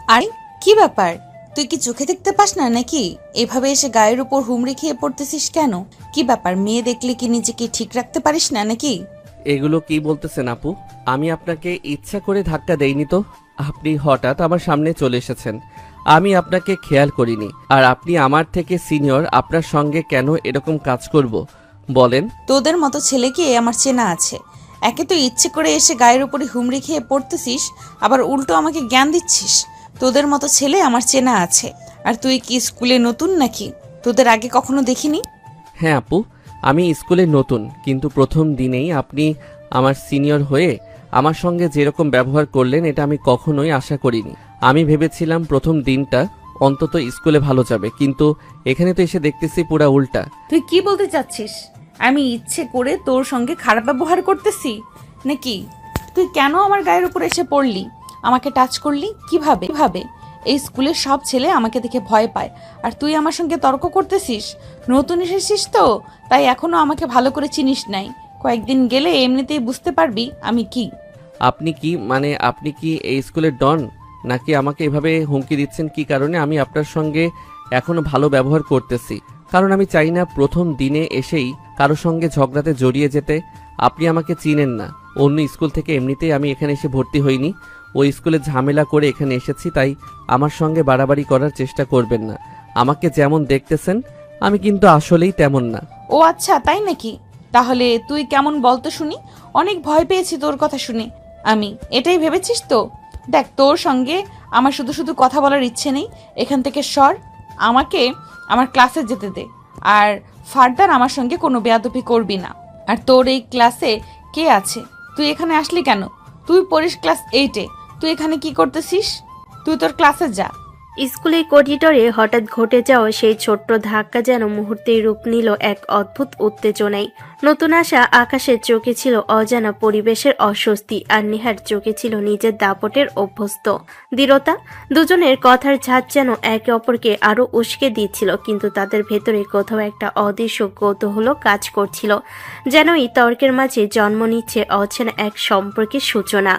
আরে কি ব্যাপার, তুই কি চোখে দেখতে পাস না নাকি? এভাবে এসে গায়ের উপর হুমড়ি খেয়ে পড়তেছিস কেন? কি ব্যাপার, মেয়ে দেখলে কি নিজেকে ঠিক রাখতে পারিস না নাকি? এগুলো কি বলতেছেন আপু? আমি আপনাকে ইচ্ছা করে ধাক্কা দেইনি তো। আপনি হঠাৎ আমার সামনে চলে এসেছেন, আমি আপনাকে খেয়াল করিনি। আর আপনি আমার থেকে সিনিয়র, আপনার সঙ্গে কেন এরকম কাজ করব বলেন? তোদের মতো ছেলেকে আমার চেনা আছে। একে তো ইচ্ছে করে এসে গায়ের উপরে হুমড়ি খেয়ে পড়তেছিস, আবার উল্টো আমাকে জ্ঞান দিচ্ছিস। তোদের মতো ছেলে আমার চেনা আছে। আর তুই কি স্কুলে নতুন নাকি? তোদের আগে কখনো দেখিনি। হ্যাঁ আপু, আমি স্কুলে নতুন, কিন্তু প্রথম দিনেই আপনি আমার সিনিয়র হয়ে আমার সঙ্গে যেরকম ব্যবহার করলেন এটা আমি কখনোই আশা করিনি। আমি ভেবেছিলাম প্রথম দিনটা অন্তত স্কুলে ভালো যাবে, কিন্তু এখানে তো এসে দেখতেছি পুরা উল্টা। তুই কি বলতে চাচ্ছিস? আমি ইচ্ছে করে তোর সঙ্গে খারাপ ব্যবহার করতেছি নাকি? তুই কেন আমার গায়ের উপর এসে পড়লি, আমাকে টাচ করলি? কিভাবে কিভাবে? এই স্কুলের সব ছেলে আমাকে দেখে ভয় পায়, আর তুই আমার সঙ্গে তর্ক করতেছিস। নতুন এসেছিস তো, তাই এখনো আমাকে ভালো করে চিনিস নাই। কয়েকদিন গেলে এমনিতেই বুঝতে পারবি আমি কি। আপনি কি এই স্কুলের ডন, নাকি আমাকে এভাবে হুমকি দিচ্ছেন কি কারণে? আমি আপনার সঙ্গে এখনো ভালো ব্যবহার করতেছি, কারণ আমি চাই না প্রথম দিনে এসেই কারো সঙ্গে ঝগড়াতে জড়িয়ে যেতে। আপনি আমাকে চিনেন না, অন্য স্কুল থেকে এমনিতেই আমি এখানে এসে ভর্তি হইনি, ওই স্কুলে ঝামেলা করে এখানে এসেছি, তাই আমার সঙ্গে বাড়াবাড়ি করার চেষ্টা করবেন না। আমাকে যেমন দেখতেছেন আমি কিন্তু আসলেই তেমন না। ও আচ্ছা, তাই নাকি? তাহলে তুই কেমন বলতো শুনি। অনেক ভয় পেয়েছি তোর কথা শুনে। আমি এটাই ভেবেছিস তো? দেখ, তোর সঙ্গে আমার শুধু শুধু কথা বলার ইচ্ছে নেই। এখান থেকে সর, আমাকে আমার ক্লাসে যেতে দে। আর ফার্দার আমার সঙ্গে কোনো বেয়াদবি করবি না। আর তোর এই ক্লাসে কে আছে? তুই এখানে আসলি কেন? তুই পড়িস ক্লাস 8-এ। তুই এখানে কি করতেছিস? তুই তোর ক্লাসে যা। স্কুলের করিডোরে হঠাৎ ঘটে যাওয়া সেই ছোট্ট ধাক্কা যেন মুহূর্তেই রূপ নিল এক অদ্ভুত উত্তেজনায়। নতুন আসা আকাশের চোখে ছিল অজানা পরিবেশের অস্বস্তি, আর নেহার চোখে ছিল নিজের দাপটের অভ্যস্ত দৃঢ়তা। দুজনের কথার ঝাঁজ যেন একে অপরকে আরো উস্কে দিচ্ছিল, কিন্তু তাদের ভেতরে কোথাও একটা অদৃশ্য কৌতূহল কাজ করছিল, যেন এই তর্কের মাঝে জন্ম নিচ্ছে অচেনা এক সম্পর্কের সূচনা।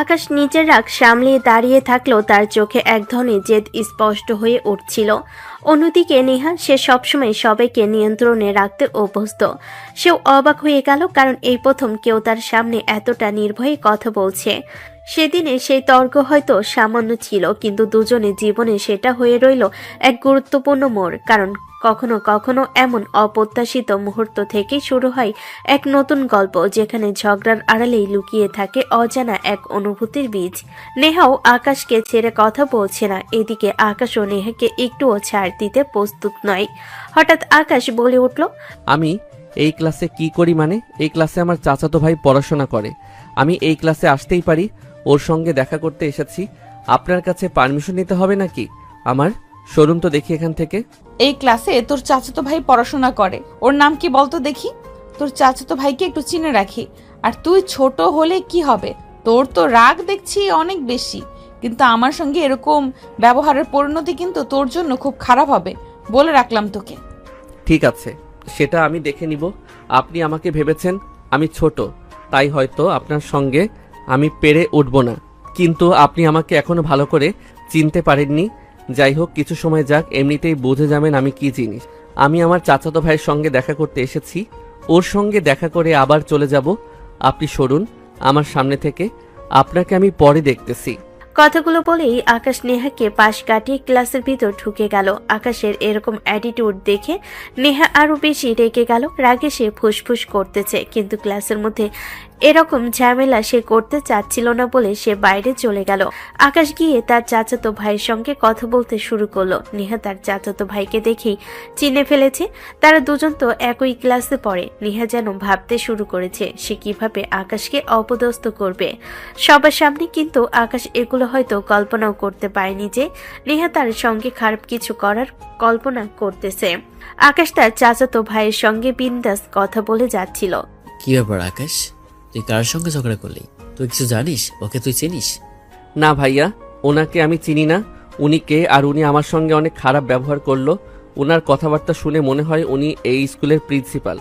আকাশ নিজের রাগ সামলিয়ে দাঁড়িয়ে থাকলেও তার চোখে এক ধরনের জেদ স্পষ্ট হয়ে উঠছিল। অন্যদিকে নেহা, সে সবসময় সবাইকে নিয়ন্ত্রণে রাখতে অভ্যস্ত। সেও অবাক হয়ে গেল, কারণ এই প্রথম কেউ তার সামনে এতটা নির্ভয়ে কথা বলছে। সেদিনে সেই তর্ক হয়তো সামান্য ছিল, কিন্তু দুজনের জীবনে সেটা হয়ে রইল এক গুরুত্বপূর্ণ মোড়, কারণ কখনো কখনো এমন অপ্রত্যাশিত মুহূর্ত থেকেই শুরু হয় এক নতুন গল্প, যেখানে ঝগড়ার আড়ালেই লুকিয়ে থাকে অজানা এক অনুভূতির বীজ। নেহাও আকাশকে ছেড়ে কথা বলছে না, এদিকে আকাশও নেহাকে একটুও ছাড় দিতে প্রস্তুত নয়। হঠাৎ আকাশ বলে উঠল, আমি এই ক্লাসে কি করি? মানে এই ক্লাসে আমার চাচাতো ভাই পড়াশোনা করে, আমি এই ক্লাসে আসতেই পারি, ওর সঙ্গে দেখা করতে এসেছি। আপনার কাছে পারমিশন নিতে হবে নাকি আমার? শোরুম তো দেখি এখান থেকে। এই ক্লাসে তোর চাচাতো ভাই পড়াশোনা করে, ওর নাম কি বলতো দেখি? তোর চাচাতো ভাইকে একটু চিনে রাখি। আর তুই ছোট হলে কি হবে, তোর তো রাগ দেখছি অনেক বেশি, কিন্তু আমার সঙ্গে এরকম ব্যবহারের পরিণতি কিন্তু তোর জন্য খুব খারাপ হবে, বলে রাখলাম তোকে। ঠিক আছে, সেটা আমি দেখে নিব। আপনি আমাকে ভেবেছেন আমি ছোট, তাই হয়তো আপনার সঙ্গে আমি পেরে উঠব না, কিন্তু আপনি আমাকে এখনো ভালো করে চিনতে পারেননি। যাই হোক, কিছু সময় যাক, এমনিতেই বুঝে যাবেন আমি কি জিনিস। আমি আমার চাচাতো ভাইয়ের সঙ্গে দেখা করতে এসেছি, ওর সঙ্গে দেখা করে আবার চলে যাব। আপনি সরুন আমার সামনে থেকে, আপনাকে আমি পরে দেখতেছি। কথাগুলো বলেই আকাশ নেহাকে পাশ কাটিয়ে ক্লাসের ভিতর ঢুকে গেল। আকাশের এরকম অ্যাটিটিউড দেখে নেহা আরো বেশি রেগে গেল। রাগে সে ফুসফুস করতেছে, কিন্তু ক্লাসের মধ্যে এরকম ঝামেলা সে করতে চাচ্ছিল না বলে সে বাইরে চলে গেল। আকাশ গিয়ে তার চাচাতো ভাইয়ের সঙ্গে কথা বলতে শুরু করলো। নেহা তার চাচাতো ভাইকে দেখেই চিনে ফেলেছে, তারা দুজন তো একই ক্লাসে পড়ে। নেহা যেন ভাবতে শুরু করেছে সে কিভাবে আকাশকে অপদস্থ করবে সবার সামনে, কিন্তু আকাশ এগুলো হয়তো কল্পনাও করতে পারেনি যে নেহা তার সঙ্গে খারাপ কিছু করার কল্পনা করতেছে। আকাশ তার চাচাতো ভাইয়ের সঙ্গে বিন্দাস কথা বলে যাচ্ছিল। কি ব্যাপার আকাশ, তুই কার সঙ্গে ঝগড়া করলি? তুই কিছু জানিস? ওকে তুই চিনিস? না ভাইয়া, ওনাকে আমি চিনি না। উনি কে আর উনি আমার সঙ্গে অনেক খারাপ ব্যবহার করলো। ওনার কথাবার্তা শুনে মনে হয় উনি এই স্কুলের প্রিন্সিপাল।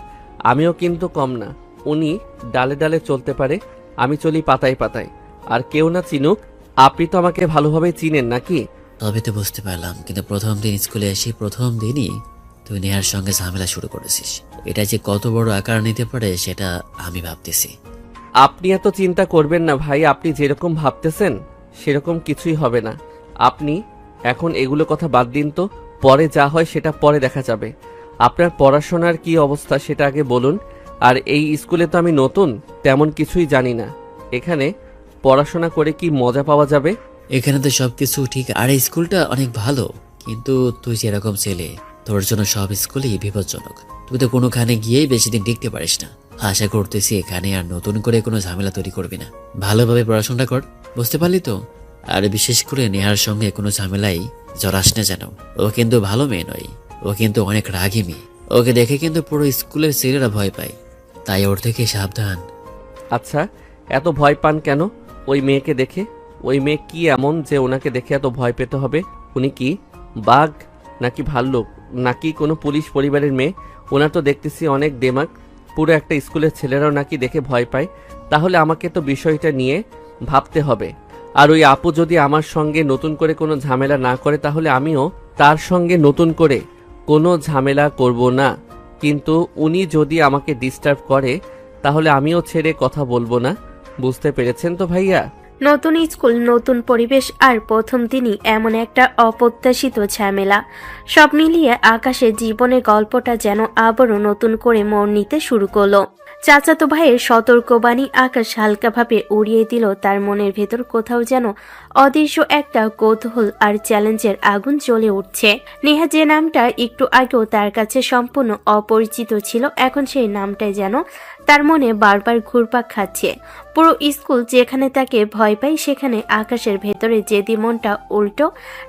আমিও কিন্তু কম না। উনি ডালে ডালে চলতে পারে, আমি চলি পাতায় পাতায়। আর কেউ না চিনুক, আপনি তো আমাকে ভালোভাবে চিনেন নাকি? তবে তো বুঝতে পারলাম, কিন্তু প্রথম দিন স্কুলে এসে প্রথম দিনই তুই নেহার সঙ্গে ঝামেলা শুরু করেছিস। এটা যে কত বড় আকার নিতে পারে সেটা আমি ভাবতেছি। আপনি এত চিন্তা করবেন না ভাই, আপনি যেরকম ভাবতেছেন সেরকম কিছুই হবে না। আপনি এখন এগুলো কথা বাদ দিন তো, পরে যা হয় সেটা পরে দেখা যাবে। আপনার পড়াশোনার কি অবস্থা সেটা আগে বলুন। আর এই স্কুলে তো আমি নতুন, তেমন কিছুই জানি না। এখানে পড়াশোনা করে কি মজা পাওয়া যাবে? এখানে তো সবকিছু ঠিক, আর এই স্কুলটা অনেক ভালো, কিন্তু তুই যেরকম ছেলে, তোর জন্য সব স্কুলই বিপজ্জনক। তুই তো কোনোখানে গিয়েই বেশি দিন টিকতে পারিস না। আশা করতেছি এখানে আর নতুন করে কোনো ঝামেলা তৈরি করবি না, ভালোভাবে পড়াশোনাটা কর, বুঝতে পারলি তো? আর বিশেষ করে নেহার সঙ্গে কোনো ঝামেলাই জড়াস না যেন। ও কিন্তু ভালো মেয়ে নয়, ও কিন্তু অনেক রাগী মেয়ে। ওকে দেখে কিন্তু পুরো স্কুলের ছেলেরা ভয় পায়, তাই ওর থেকে সাবধান। আচ্ছা, এত ভয় পান কেন ওই মেয়েকে দেখে? ওই মেয়ে কি এমন যে ওনাকে দেখে এত ভয় পেতে হবে? উনি কি বাঘ নাকি ভাল্লুক নাকি কোনো পুলিশ পরিবারের মেয়ে? ওনার তো দেখতেছি অনেক দেমাগ। পুরো একটা স্কুলের ছেলেরাও নাকি দেখে ভয় পায়। তাহলে আমাকে তো বিষয়টা নিয়ে ভাবতে হবে। আর ওই আপু যদি আমার সঙ্গে নতুন করে কোনো ঝামেলা না করে তাহলে আমিও তার সঙ্গে নতুন করে কোনো ঝামেলা করব না। কিন্তু উনি যদি আমাকে ডিস্টার্ব করে তাহলে আমিও ছেড়ে কথা বলবো না। বুঝতে পেরেছেন তো ভাইয়া? নতুন স্কুল, নতুন পরিবেশ, আর প্রথম দিনই এমন একটা অপ্রত্যাশিত ঝামেলা। সব মিলিয়ে আকাশের জীবনের গল্পটা যেন আবারও নতুন করে মোড় নিতে শুরু করলো। চাচাতো ভাইয়ের সতর্কবাণী আকাশ হালকাভাবে উড়িয়ে দিল। তার মনের ভেতর কোথাও যেন অদৃশ্য একটা কৌতূহল আর চ্যালেঞ্জের আগুন জ্বলে উঠছে। নেহা যে নামটা একটু আগেও তার কাছে সম্পূর্ণ অপরিচিত ছিল, এখন সেই নামটাই যেন তার মনে বারবার ঘুরপাক খাচ্ছে। পুরো স্কুল যেখানে তাকে ভয় পায়, সেখানে আকাশের ভেতরে যেদি মনটা উল্টো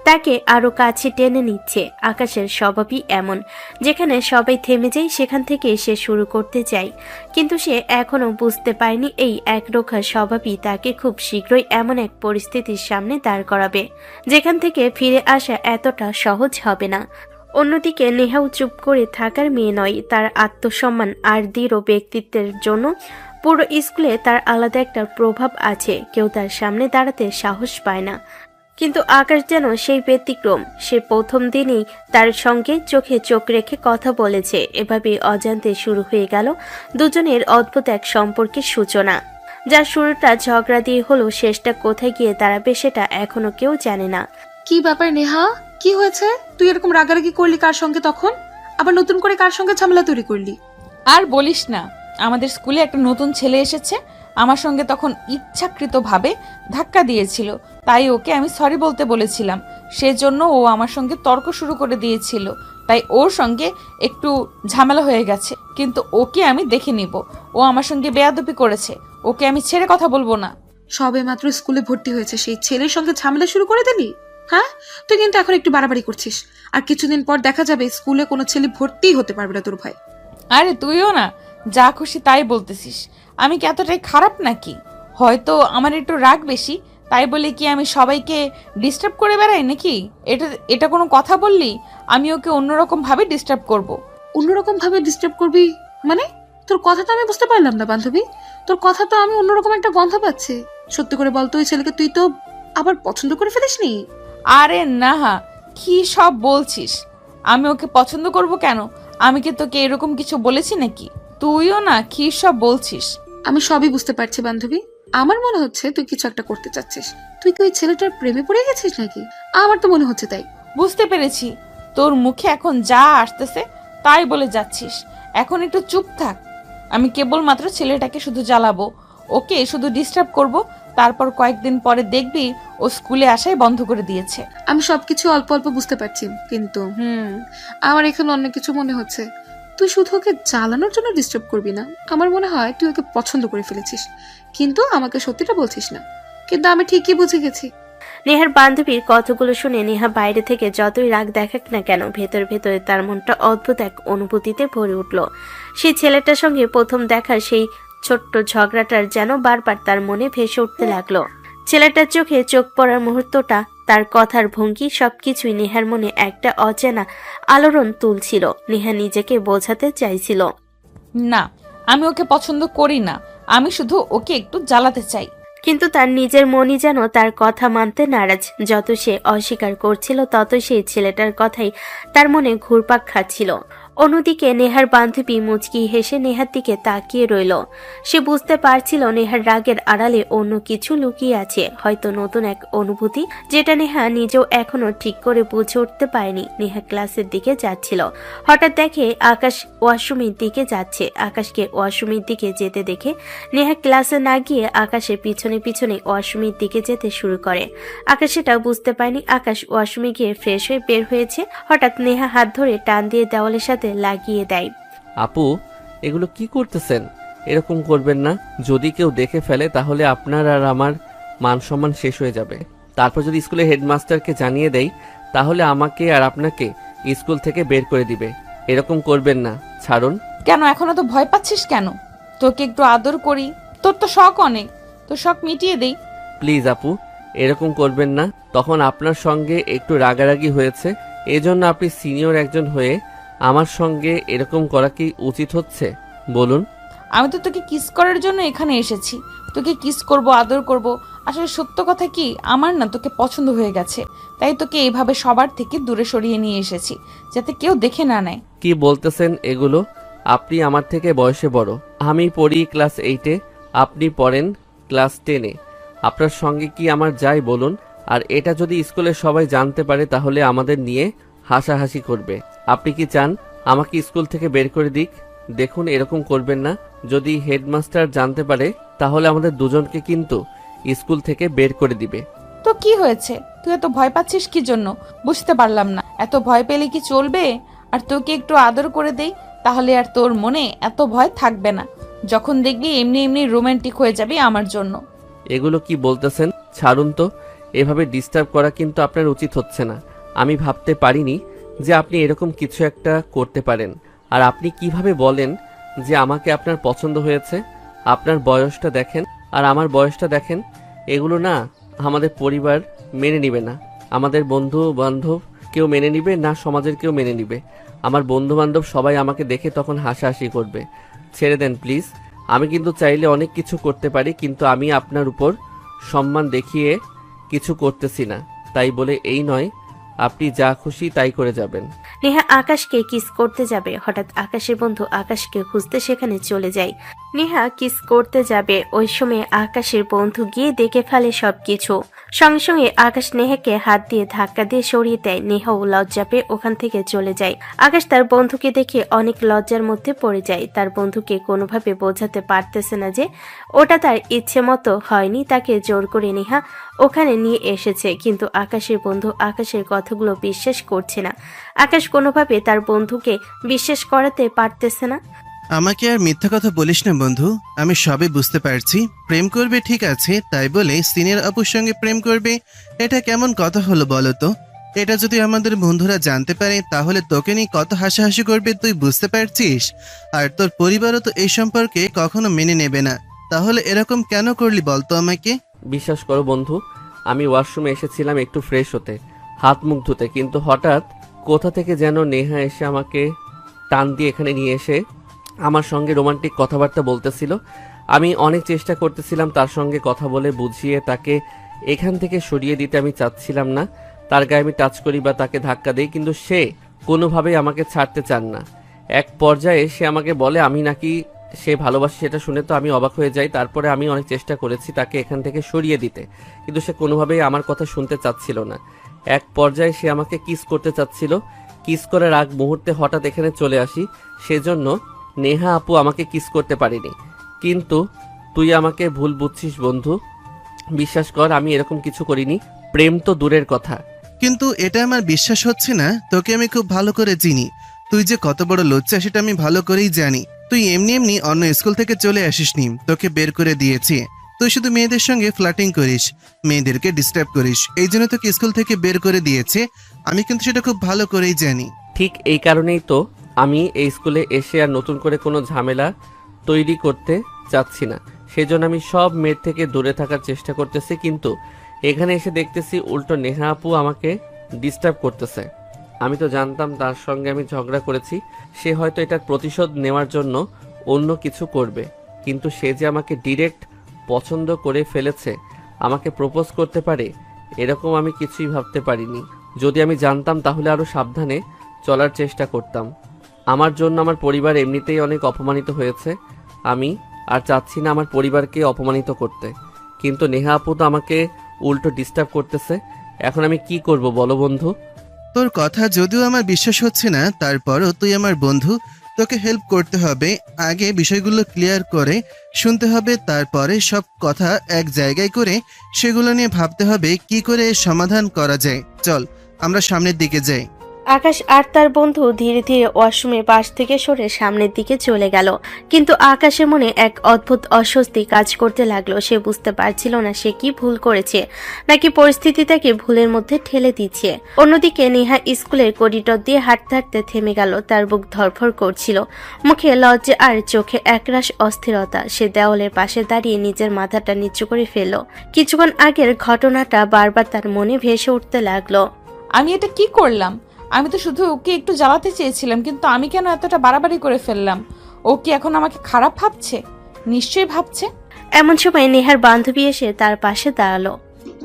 তাকে আরো কাছে টেনে নিচ্ছে। আকাশের স্বভাবই এমন, যেখানে সবাই থেমে যায় সেখান থেকে সে শুরু করতে চায়। কিন্তু সে এখনো বুঝতে পারেনি এই একরোখা স্বভাবই তাকে খুব শীঘ্রই এমন এক পরিস্থিতির সামনে দাঁড় করাবে যেখান থেকে ফিরে আসা এতটা সহজ হবে না। অন্যদিকে নেহাও চুপ করে থাকার মেয়ে নয়। তার আত্মসম্মান আর দৃঢ় ব্যক্তিত্বের জন্য পুরো স্কুলে তার আলাদা একটা প্রভাব আছে। কেউ তার সামনে দাঁড়াতে সাহস পায় না, কিন্তু আকাশ যেন সেই ব্যতিক্রম। সে প্রথম দিনই তার সঙ্গে চোখে চোখ রেখে কথা বলেছে। এভাবে অজান্তে শুরু হয়ে গেল দুজনের অদ্ভুত এক সম্পর্কের সূচনা, যার শুরুটা ঝগড়া দিয়ে হলো, শেষটা কোথায় গিয়ে দাঁড়াবে সেটা এখনো কেউ জানে না। কি ব্যাপার নেহা, কি হয়েছে? তুই এরকম রাগারাগি করলি কার সঙ্গে তখন? আবার নতুন করে কার সঙ্গে ঝামেলা তৈরি করলি? আর বলিস না, আমাদের স্কুলে একটা নতুন ছেলে এসেছে, আমার সঙ্গে তখন ইচ্ছাকৃতভাবে ধাক্কা দিয়েছিল। তাই ওকে আমি সরি বলতে বলেছিলাম, সেজন্য ও আমার সঙ্গে তর্ক শুরু করে দিয়েছিল। তাই ওর সঙ্গে একটু ঝামেলা হয়ে গেছে, কিন্তু ওকে আমি দেখে নিব। ও আমার সঙ্গে বেয়াদবি করেছে, ওকে আমি ছেড়ে কথা বলবো না। সবে মাত্র স্কুলে ভর্তি হয়েছে, সেই ছেলের সঙ্গে ঝামেলা শুরু করে দিলি? হ্যাঁ, তুই কিন্তু এখন একটু বাড়াবাড়ি করছিস। আর কিছুদিন পর দেখা যাবে স্কুলে কোনো ছেলে ভর্তিই হতে পারবে না তোর ভাই। আরে তুইও না যা খুশি তাই বলতেছিস। আমি কি এতটাই খারাপ নাকি? হয়তো আমার একটু রাগ বেশি, তাই বলে কি আমি সবাইকে ডিস্টার্ব করে বেড়াই নাকি? এটা কোনো কথা বললি? আমি ওকে অন্যরকম ভাবে ডিস্টার্ব করব। অন্যরকম ভাবে ডিস্টার্ব করবি মানে? তোর কথা তো আমি বুঝতে পারলাম না বান্ধবী। তোর কথা তো আমি অন্যরকম একটা গন্ধ পাচ্ছি। সত্যি করে বলতো, ওই ছেলেকে তুই তো আবার পছন্দ করে ফেলিসনি? আরে না, কি সব বলছিস? আমি ওকে পছন্দ করব কেন? আমি কি তোকে এরকম কিছু বলেছি নাকি? তুইও না কি সব বলছিস। আমি সবই বুঝতে পারছি বান্ধবী। আমার মনে হচ্ছে তুই কিছু একটা করতে চাচ্ছিস। তুই কি ওই ছেলেটার প্রেমে পড়ে গেছিস নাকি? আমার তো মনে হচ্ছে তাই। বুঝতে পেরেছি, তোর মুখে এখন যা আসতেছে তাই বলে যাচ্ছিস। এখন একটু চুপ থাক। আমি কেবলমাত্র ছেলেটাকে শুধু জ্বালাবো, ওকে শুধু ডিস্টার্ব করব। তারপর কয়েকদিন পরে দেখবি ও স্কুলে আসাই বন্ধ করে দিয়েছে। আমি সবকিছু অল্প অল্প বুঝতে পারছি, কিন্তু আমার এখানে অন্য কিছু মনে হচ্ছে। তুই শুধু ওকে জ্বালানোর জন্য ডিস্টার্ব করবি না। আমার মনে হয় তুই ওকে পছন্দ করে ফেলেছিস, কিন্তু আমাকে সত্যিটা বলছিস না। কিন্তু আমি ঠিকই বুঝে গেছি। নেহার বান্ধবীর কথাগুলো শুনে নেহা বাইরে থেকে যতই রাগ দেখাক না কেন, ভেতর ভেতরে তার মনটা অদ্ভুত এক অনুভূতিতে ভরে উঠল। সেই ছেলেটার সঙ্গে প্রথম দেখা সেই ছোট্ট ঝগড়াটার যেন বারবার তার মনে ভেসে উঠতে লাগলো। ছেলেটার চোখে চোখ পড়ার মুহূর্তটা, তার কথার ভঙ্গি, সবকিছুই নেহার মনে একটা অচেনা আলোড়ন তুলছিল। নেহা নিজেকে বোঝাতে চাইছিল, না, আমি ওকে পছন্দ করি না, আমি শুধু ওকে একটু জ্বালাতে চাই। কিন্তু তার নিজের মনই যেন তার কথা মানতে নারাজ। যত সে অস্বীকার করছিল তত সেই ছেলেটার কথাই তার মনে ঘুরপাক খাচ্ছিল। অন্যদিকে নেহার বান্ধবী মুচকি হেসে নেহার দিকে তাকিয়ে রইল। সে বুঝতে পারছিল নেহার রাগের আড়ালে অন্য কিছু লুকিয়ে আছে, হয়তো নতুন এক অনুভূতি যেটা নেহা নিজেও এখনো ঠিক করে বুঝে উঠতে পারেনি। নেহা ক্লাসের দিকে যাচ্ছিল, হঠাৎ দেখে আকাশ ওয়াশরুমের দিকে যাচ্ছে। আকাশকে ওয়াশরুমের দিকে যেতে দেখে নেহা ক্লাসে না গিয়ে আকাশের পিছনে পিছনে ওয়াশরুমের দিকে যেতে শুরু করে। আকাশ সেটা বুঝতে পারেনি। আকাশ ওয়াশরুমে গিয়ে ফ্রেশ হয়ে বের হয়েছে। হঠাৎ নেহা হাত ধরে টান দিয়ে দেওয়ালের সাথে লাগিয়ে দেয়। আপু, এগুলো কি করতেছেন? এরকম করবেন না। যদি কেউ দেখে ফেলে তাহলে আপনার আর আমার মান সম্মান শেষ হয়ে যাবে। তারপর যদি স্কুলের হেডমাস্টারকে জানিয়ে দেই তাহলে আমাকে আর আপনাকে স্কুল থেকে বের করে দিবে। এরকম করবেন না, ছাড়ুন। কেন এখনো তো ভয় পাচ্ছিস কেন? তোকে একটু আদর করি, তোর তো শখ অনেক, তোর শখ মিটিয়ে দেই। প্লিজ আপু, এরকম করবেন না। তখন আপনার সঙ্গে একটু রাগারাগি হয়েছে, এজন্য আপনি সিনিয়র একজন হয়ে আমার সঙ্গে এরকম করা কি উচিত হচ্ছে বলুন? আমি তো তোকে কিস করার জন্য এখানে এসেছি, তোকে কিস করব, আদর করব। আসলে সত্য কথা কি, আমার না তোকে পছন্দ হয়ে গেছে, তাই তোকে এইভাবে সবার থেকে দূরে সরিয়ে নিয়ে এসেছি, যাতে কেউ দেখে না নেয়। কি বলতেছেন এগুলো? আপনি আমার থেকে বয়সে বড়। আমি পড়ি ক্লাস 8-এ, আপনি পড়েন ক্লাস 10-এ। আপনার সঙ্গে কি আমার যাই বলুন? আর এটা যদি স্কুলের সবাই জানতে পারে তাহলে আমাদের নিয়ে হাসাহাসি করবে। আপনি কি চান আমাকে স্কুল থেকে বের করে দিক? দেখুন, এরকম করবেন না। যদি হেডমাস্টার জানতে পারে তাহলে আমাদের দুজনকে কিন্তু স্কুল থেকে বের করে দিবে। তো কি হয়েছে, তুই এত ভয় পাচ্ছিস কি জন্য বুঝতে পারলাম না। এত ভয় পেলে কি চলবে? আর তোকে একটু আদর করে দেই, তাহলে আর তোর মনে এত ভয় থাকবে না। যখন দেখবি এমনি এমনি রোমান্টিক হয়ে যাবি আমার জন্য। এগুলো কি বলতেছেন? ছাড়ুন তো। এভাবে ডিস্টার্ব করা কিন্তু আপনার উচিত হচ্ছে না। আমি ভাবতে পারিনি যে আপনি এরকম কিছু একটা করতে পারেন। আর আপনি কিভাবে বলেন যে আমাকে আপনার পছন্দ হয়েছে? আপনার বয়সটা দেখেন আর আমার বয়সটা দেখেন। এগুলো না আমাদের পরিবার মেনে নিবে না, আমাদের বন্ধু বান্ধব কেউ মেনে নিবে না, সমাজের কেউ মেনে নিবে। আমার বন্ধু বান্ধব সবাই আমাকে দেখে তখন হাসাহাসি করবে। ছেড়ে দেন প্লিজ। আমি কিন্তু চাইলে অনেক কিছু করতে পারি, কিন্তু আমি আপনার উপর সম্মান দেখিয়ে কিছু করতেছি না। তাই বলে এই নয় আপনি যা খুশি তাই করে যাবেন। নেহা আকাশকে কিস করতে যাবে, হঠাৎ আকাশের বন্ধু আকাশকে খুঁজতে সেখানে চলে যায়। নেহা কিস করতে যাবে, ওই সময় আকাশের বন্ধু গিয়ে দেখে ফেলে সবকিছু। সঙ্গে সঙ্গে আকাশ নেহাকে হাত দিয়ে ধাক্কা দিয়ে সরিয়ে দেয়। নেহাও লজ্জা পেয়ে ওখান থেকে চলে যায়। আকাশ তার বন্ধুকে দেখে অনেক লজ্জার মধ্যে পড়ে যায়। তার বন্ধুকে কোনোভাবে বোঝাতে পারতেছে না যে ওটা তার ইচ্ছে মতো হয়নি, তাকে জোর করে নেহা ওখানে নিয়ে এসেছে। কিন্তু আকাশের বন্ধু আকাশের কথাগুলো বিশ্বাস করছে না। আকাশ কোনোভাবে তার বন্ধুকে বিশ্বাস করাতে পারতেছে না। আমাকে আর মিথ্যা কথা বলিস না বন্ধু, আমি সবে বুঝতে পারছি। প্রেম করবে ঠিক আছে, তাই বলে সিনিয়র আপুর সঙ্গে প্রেম করবে, এটা কেমন কথা হলো বলো তো? এটা যদি আমাদের বন্ধুরা জানতে পারে তাহলে তোকে নিয়ে কত হাসাহাসি করবে তুই বুঝতে পারছিস? আর তোর পরিবারও তো এই সম্পর্কে কখনো মেনে নেবে না। তাহলে এরকম কেন করলি বলতো আমাকে? বিশ্বাস করো বন্ধু, আমি ওয়াশরুমে এসেছিলাম একটু ফ্রেশ হতে, হাত মুখ ধুতে, কিন্তু হঠাৎ কোথা থেকে যেন নেহা এসে আমাকে টান দিয়ে এখানে নিয়ে এসে আমার সঙ্গে রোমান্টিক কথাবার্তা বলতেছিল। আমি অনেক চেষ্টা করতেছিলাম তার সঙ্গে কথা বলে বুঝিয়ে তাকে এখান থেকে সরিয়ে দিতে। আমি চাচ্ছিলাম না তার গায়ে আমি টাচ করি বা তাকে ধাক্কা দিই, কিন্তু সে কোনোভাবেই আমাকে ছাড়তে চান না। এক পর্যায়ে সে আমাকে বলে আমি নাকি সে ভালোবাসে, সেটা শুনে তো আমি অবাক হয়ে যাই। তারপরে আমি অনেক চেষ্টা করেছি তাকে এখান থেকে সরিয়ে দিতে, কিন্তু সে কোনোভাবেই আমার কথা শুনতে চাচ্ছিল না। এক পর্যায়ে সে আমাকে কিস করতে চাচ্ছিল। কিস করার আগ মুহূর্তে হঠাৎ এখানে চলে আসি, সেজন্য নেহা আপু আমাকে কিস করতে পারিনি। কিন্তু তুই আমাকে ভুল বুঝছিস বন্ধু, বিশ্বাস কর আমি এরকম কিছু করিনি। প্রেম তো দূরের কথা। কিন্তু এটা আমার বিশ্বাস হচ্ছে না। তোকে আমি খুব ভালো করে চিনি, তুই যে কত বড় লজ্জা সেটা আমি ভালো করেই জানি। তুই এমনি এমনি অন্য স্কুল থেকে চলে আসিসনি, তোকে বের করে দিয়েছি। তুই শুধু মেয়েদের সঙ্গে ফ্লার্টিং করিস, মেয়েদেরকে ডিস্টার্ব করিস, এই জন্য তোকে স্কুল থেকে বের করে দিয়েছে। আমি কিন্তু সেটা খুব ভালো করেই জানি। ঠিক এই কারণেই তো আমি এই স্কুলে এসে আর নতুন করে কোনো ঝামেলা তৈরি করতে চাচ্ছি না। সেজন্য আমি সব মেয়ের থেকে দূরে থাকার চেষ্টা করতেছি, কিন্তু এখানে এসে দেখতেছি উল্টো নেহা আপু আমাকে ডিস্টার্ব করতেছে। আমি তো জানতাম তার সঙ্গে আমি ঝগড়া করেছি, সে হয়তো এটার প্রতিশোধ নেওয়ার জন্য অন্য কিছু করবে, কিন্তু সে যে আমাকে ডিরেক্ট পছন্দ করে ফেলেছে, আমাকে প্রপোজ করতে পারে, এরকম আমি কিছুই ভাবতে পারিনি। যদি আমি জানতাম তাহলে আরও সাবধানে চলার চেষ্টা করতাম। আমার জন্য আমার পরিবার এমনিতেই অনেক অপমানিত হয়েছে, আমি আর চাচ্ছি না আমার পরিবারকে অপমানিত করতে। কিন্তু নেহা আপু তো আমাকে উল্টো ডিস্টার্ব করতেছে। এখন আমি কি করব বলো বন্ধু? তোর কথা যদিও আমার বিশ্বাস হচ্ছে না, তারপরও তুই আমার বন্ধু, তোকে হেল্প করতে হবে। আগে বিষয়গুলো ক্লিয়ার করে শুনতে হবে, তারপরে সব কথা এক জায়গায় করে সেগুলো নিয়ে ভাবতে হবে কি করে সমাধান করা যায়। চল আমরা সামনের দিকে যাই। আকাশ আর তার বন্ধু ধীরে ধীরে ওয়াশরুমের পাশ থেকে সরে সামনের দিকে চলে গেল। কিন্তু আকাশের মনে এক অদ্ভুত অস্বস্তি কাজ করতে লাগলো। সে বুঝতে পারছিল না সে কি ভুল করেছে, নাকি পরিস্থিতি তাকে ভুলের মধ্যে ঠেলে দিচ্ছে। অন্যদিকে নেহা স্কুলের করিডর দিয়ে হাঁটতে হাঁটতে থেমে গেল। তার বুক ধড়ফড় করছিল, মুখে লজ্জা আর চোখে একরাশ অস্থিরতা। সে দেওয়ালের পাশে দাঁড়িয়ে নিজের মাথাটা নিচু করে ফেলল। কিছুক্ষণ আগের ঘটনাটা বারবার তার মনে ভেসে উঠতে লাগলো। আমি এটা কি করলাম? আমি তো শুধু ওকে একটু জ্বালাতে চেয়েছিলাম, কিন্তু আমি কেন এতটা বাড়াবাড়ি করে ফেললাম? ও কি এখন আমাকে খারাপ ভাবছে? নিশ্চয়ই ভাবছে। এমন সময় নেহার বান্ধবী এসে তার পাশে দাঁড়ালো।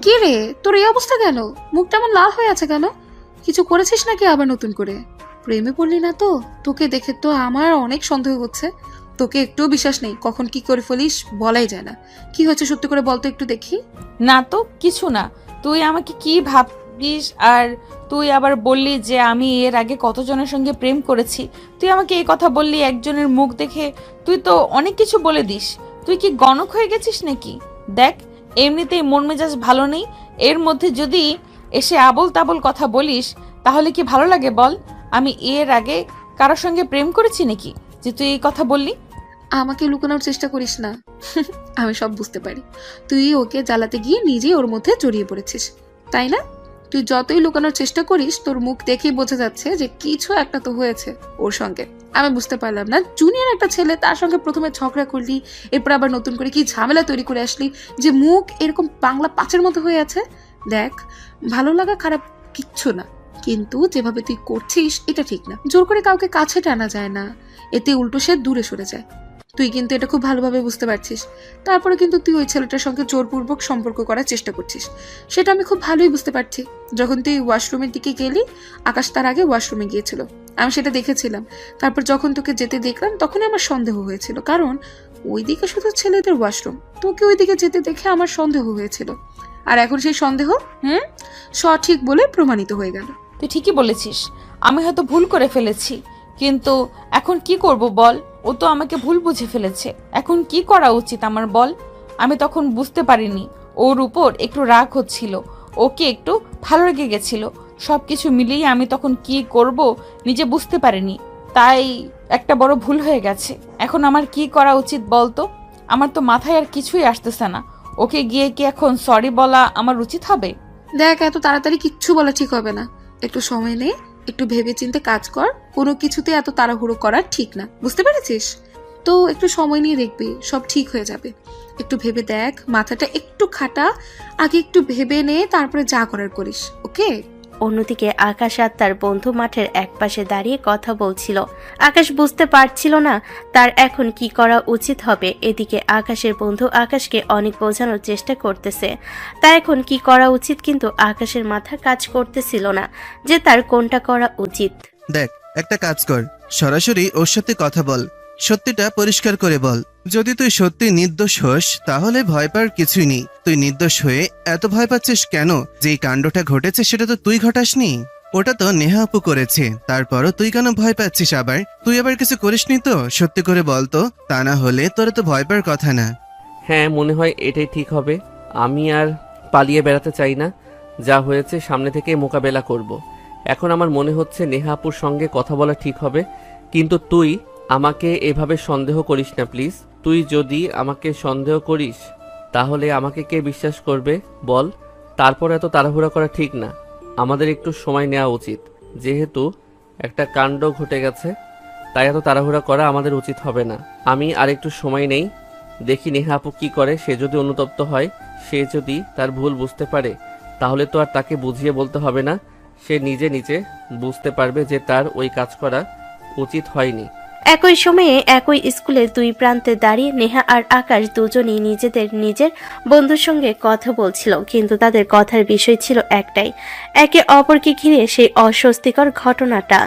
কি রে, তোর এই অবস্থা কেন? মুখটা এমন লাল হয়ে আছে কেন? কিছু করেছিস নাকি আবার নতুন করে? প্রেমে পড়লি না তো? তোকে দেখে তো আমার অনেক সন্দেহ হচ্ছে। তোকে একটুও বিশ্বাস নেই, কখন কি করে ফেলিস বলাই যায় না। কি হয়েছে সত্যি করে বলতো একটু দেখি। না তো কিছু না। তুই আমাকে কি ভাবিস? আর তুই আবার বললি যে আমি এর আগে কতজনের সঙ্গে প্রেম করেছি। তুই আমাকে এই কথা বললি একজনের মুখ দেখে? তুই তো অনেক কিছু বলে দিস। তুই কি গণক হয়ে গেছিস নাকি? দেখ, এমনিতেই মন মেজাজ ভালো নেই, এর মধ্যে যদি এসে আবোল তাবোল কথা বলিস তাহলে কি ভালো লাগে বল? আমি এর আগে কারোর সঙ্গে প্রেম করেছি নাকি যে তুই এই কথা বললি? আমাকে লুকানোর চেষ্টা করিস না। আমি সব বুঝতে পারি। তুই ওকে জ্বালাতে গিয়ে নিজেই ওর মধ্যে জড়িয়ে পড়েছিস, তাই না? তুই যতই লুকানোর চেষ্টা করিস, তোর মুখ দেখেই বোঝা যাচ্ছে যে কিছু একটা তো হয়েছে ওর সঙ্গে। আমি বুঝতে পারলাম না, জুনিয়র একটা ছেলে, তার সঙ্গে প্রথমে ঝগড়া করলি, এরপর আবার নতুন করে কি ঝামেলা তৈরি করে আসলি যে মুখ এরকম বাংলা পাঁচের মতো হয়ে আছে। দেখ, ভালো লাগা খারাপ কিচ্ছু না, কিন্তু যেভাবে তুই করছিস এটা ঠিক না। জোর করে কাউকে কাছে টানা যায় না, এতে উল্টো সে দূরে সরে যায়। তুই কিন্তু এটা খুব ভালোভাবে বুঝতে পারছিস। তারপরে কিন্তু তুই ওই ছেলেটার সঙ্গে জোরপূর্বক সম্পর্ক করার চেষ্টা করছিস, সেটা আমি খুব ভালোই বুঝতে পারছি। যখন তুই ওয়াশরুমের দিকে গেলি, আকাশ তার আগে ওয়াশরুমে গিয়েছিল, আমি সেটা দেখেছিলাম। তারপর যখন তোকে যেতে দেখলাম তখনই আমার সন্দেহ হয়েছিল, কারণ ওইদিকে শুধু ছেলেদের ওয়াশরুম, তোকে ওইদিকে যেতে দেখে আমার সন্দেহ হয়েছিল। আর এখন সেই সন্দেহ সঠিক বলে প্রমাণিত হয়ে গেল। তুই ঠিকই বলেছিস, আমি হয়তো ভুল করে ফেলেছি, কিন্তু এখন কি করব বল? ও তো আমাকে ভুল বুঝে ফেলেছে। এখন কি করা উচিত আমার বল? আমি তখন বুঝতে পারিনি ওর উপর একটু রাগ হচ্ছিল, ওকে একটু ভালো লেগে গেছিল। সবকিছু মিলিয়ে আমি তখন কি করব নিজে বুঝতে পারিনি, তাই একটা বড় ভুল হয়ে গেছে। এখন আমার কি করা উচিত বলতো? আমার তো মাথায় আর কিছুই আসতেছে না। ওকে গিয়ে কি এখন সরি বলা আমার উচিত হবে? দেখ, এত তাড়াতাড়ি কিচ্ছু বলা ঠিক হবে না। একটু সময় নে, একটু ভেবে চিন্তে কাজ কর। কোনো কিছুতে এত তাড়াহুড়ো করা ঠিক না, বুঝতে পেরেছিস তো? একটু সময় নিয়ে দেখবি সব ঠিক হয়ে যাবে। একটু ভেবে দেখ, মাথাটা একটু খাটা, আগে একটু ভেবে নে, তারপরে যা করার করিস, ওকে? অন্যদিকে আকাশ আর তার বন্ধু মাঠের একপাশে দাঁড়িয়ে কথা বলছিল। আকাশ বুঝতে পারছিল না তার এখন কি করা উচিত হবে। এদিকে আকাশের বন্ধু আকাশকে অনেক বোঝানোর চেষ্টা করতেছে তা এখন কি করা উচিত, কিন্তু আকাশের মাথা কাজ করতেছিল না যে তার কোনটা করা উচিত। দেখ, একটা কাজ কর, সরাসরি ওর সাথে কথা বল, সত্যিটা পরিষ্কার করে বল। যদি তুই সত্যি নির্দোষ হোস তাহলে ভয় পাওয়ার কিছুই নেই। তুই নির্দোষ হয়ে এত ভয় পাচ্ছিস কেন? যেই কাণ্ডটা ঘটেছে সেটা তো তুই ঘটাসনি, ওটা তো নেহা আপু করেছে। তারপরও তুই কেন ভয় পাচ্ছিস? তুই আবার কিছু করিসনি তো? সত্যি করে বল তো, তা না হলে তোরা তো ভয় পাওয়ার কথা না। হ্যাঁ, মনে হয় এটাই ঠিক হবে। আমি আর পালিয়ে বেড়াতে চাই না, যা হয়েছে সামনে থেকে মোকাবেলা করব। এখন আমার মনে হচ্ছে নেহা আপুর সঙ্গে কথা বলা ঠিক হবে। কিন্তু তুই আমাকে এভাবে সন্দেহ করিস না প্লিজ। তুই যদি আমাকে সন্দেহ করিস তাহলে আমাকে কে বিশ্বাস করবে বল? তারপর এত তাড়াহুড়া করা ঠিক না, আমাদের একটু সময় নেওয়া উচিত। যেহেতু একটা কাণ্ড ঘটে গেছে তাই এত তাড়াহুড়া করা আমাদের উচিত হবে না। আমি আর একটু সময় নেই, দেখি নেহা আপু কি করে। সে যদি অনুতপ্ত হয়, সে যদি তার ভুল বুঝতে পারে, তাহলে তো আর তাকে বুঝিয়ে বলতে হবে না। সে নিজে নিজে বুঝতে পারবে যে তার ওই কাজ করা উচিত হয়নি। একই সময়ে একই স্কুলের দুই প্রান্তে দাঁড়িয়ে নেহা আর আকাশ দুজনই নিজের বন্ধুর সঙ্গে কথা বলছিল, কিন্তু তাদের কথার বিষয় ছিল একটাই, একে অপরকে ঘিরে সেই অস্বস্তিকর ঘটনাটা।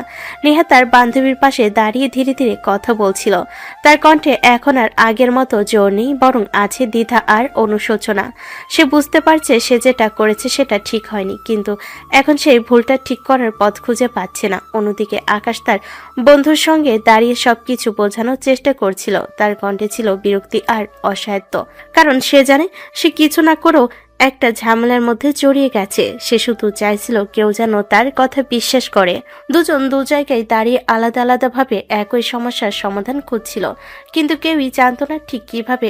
নেহা তার বান্ধবীর পাশে দাঁড়িয়ে ধীরে ধীরে কথা বলছিল। তার কণ্ঠে এখন আর আগের মতো জোর নেই, বরং আছে দ্বিধা আর অনুশোচনা। সে বুঝতে পারছে সে যেটা করেছে সেটা ঠিক হয়নি, কিন্তু এখন সেই ভুলটা ঠিক করার পথ খুঁজে পাচ্ছে না। অন্যদিকে আকাশ তার বন্ধুর সঙ্গে দাঁড়িয়ে সবকিছু বোঝানোর চেষ্টা করছিল। তার কণ্ঠে ছিল বিরক্তি আর অসহায়ত্ব, কারণ সে জানে সে কিছু না করেও একটা ঝামেলার মধ্যে জড়িয়ে গেছে। সে শুধু চাইছিল কেউ যেন তার কথা বিশ্বাস করে। দুজন দু জায়গায় দাঁড়িয়ে আলাদা আলাদাভাবে একই সমস্যার সমাধান খুঁজছিল, কিন্তু কেউই জানতো না ঠিক কিভাবে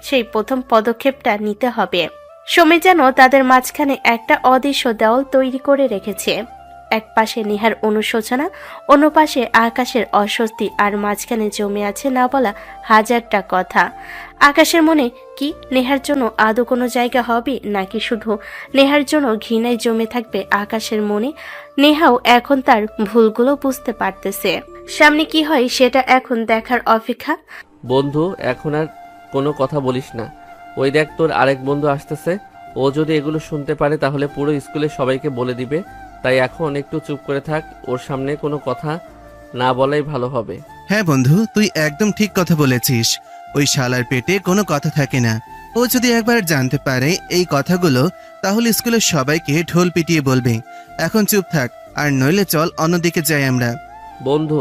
সেই প্রথম পদক্ষেপটা নিতে হবে। সময় যেন তাদের মাঝখানে একটা অদৃশ্য দেওয়াল তৈরি করে রেখেছে। এক পাশে নেহার অনুশোচনা, অন্য পাশে আকাশের অস্বস্তি, আর মাঝখানে জমে আছে না বলা হাজারটা কথা। আকাশের মনে কি নেহার জন্য আদৌ কোনো জায়গা হবে, নাকি শুধু নেহার জন্য ঘৃণায় জমে থাকবে আকাশের মনে? নেহাও এখন তার ভুলগুলো বুঝতে পারতেছে। সামনে কি হয় সেটা এখন দেখার অপেক্ষা। বন্ধু, এখন আর কোনো কথা বলিস না। ওই দেখ, তোর আরেক বন্ধু আসতেছে। ও যদি এগুলো শুনতে পারে তাহলে পুরো স্কুলে সবাইকে বলে দিবে। তাই এখন একটু চুপ করে থাক, ওর সামনে কোনো কথা না বলাই ভালো হবে। হ্যাঁ বন্ধু, তুই একদম ঠিক কথা বলেছিস। ওই শালার পেটে কোনো কথা থাকে না। ও যদি একবার জানতে পারে এই কথাগুলো, তাহলে স্কুলের সবাইকে ঢোল পিটিয়ে বলবে। এখন চুপ থাক, আর নইলে চল অন্যদিকে যাই আমরা। বন্ধু,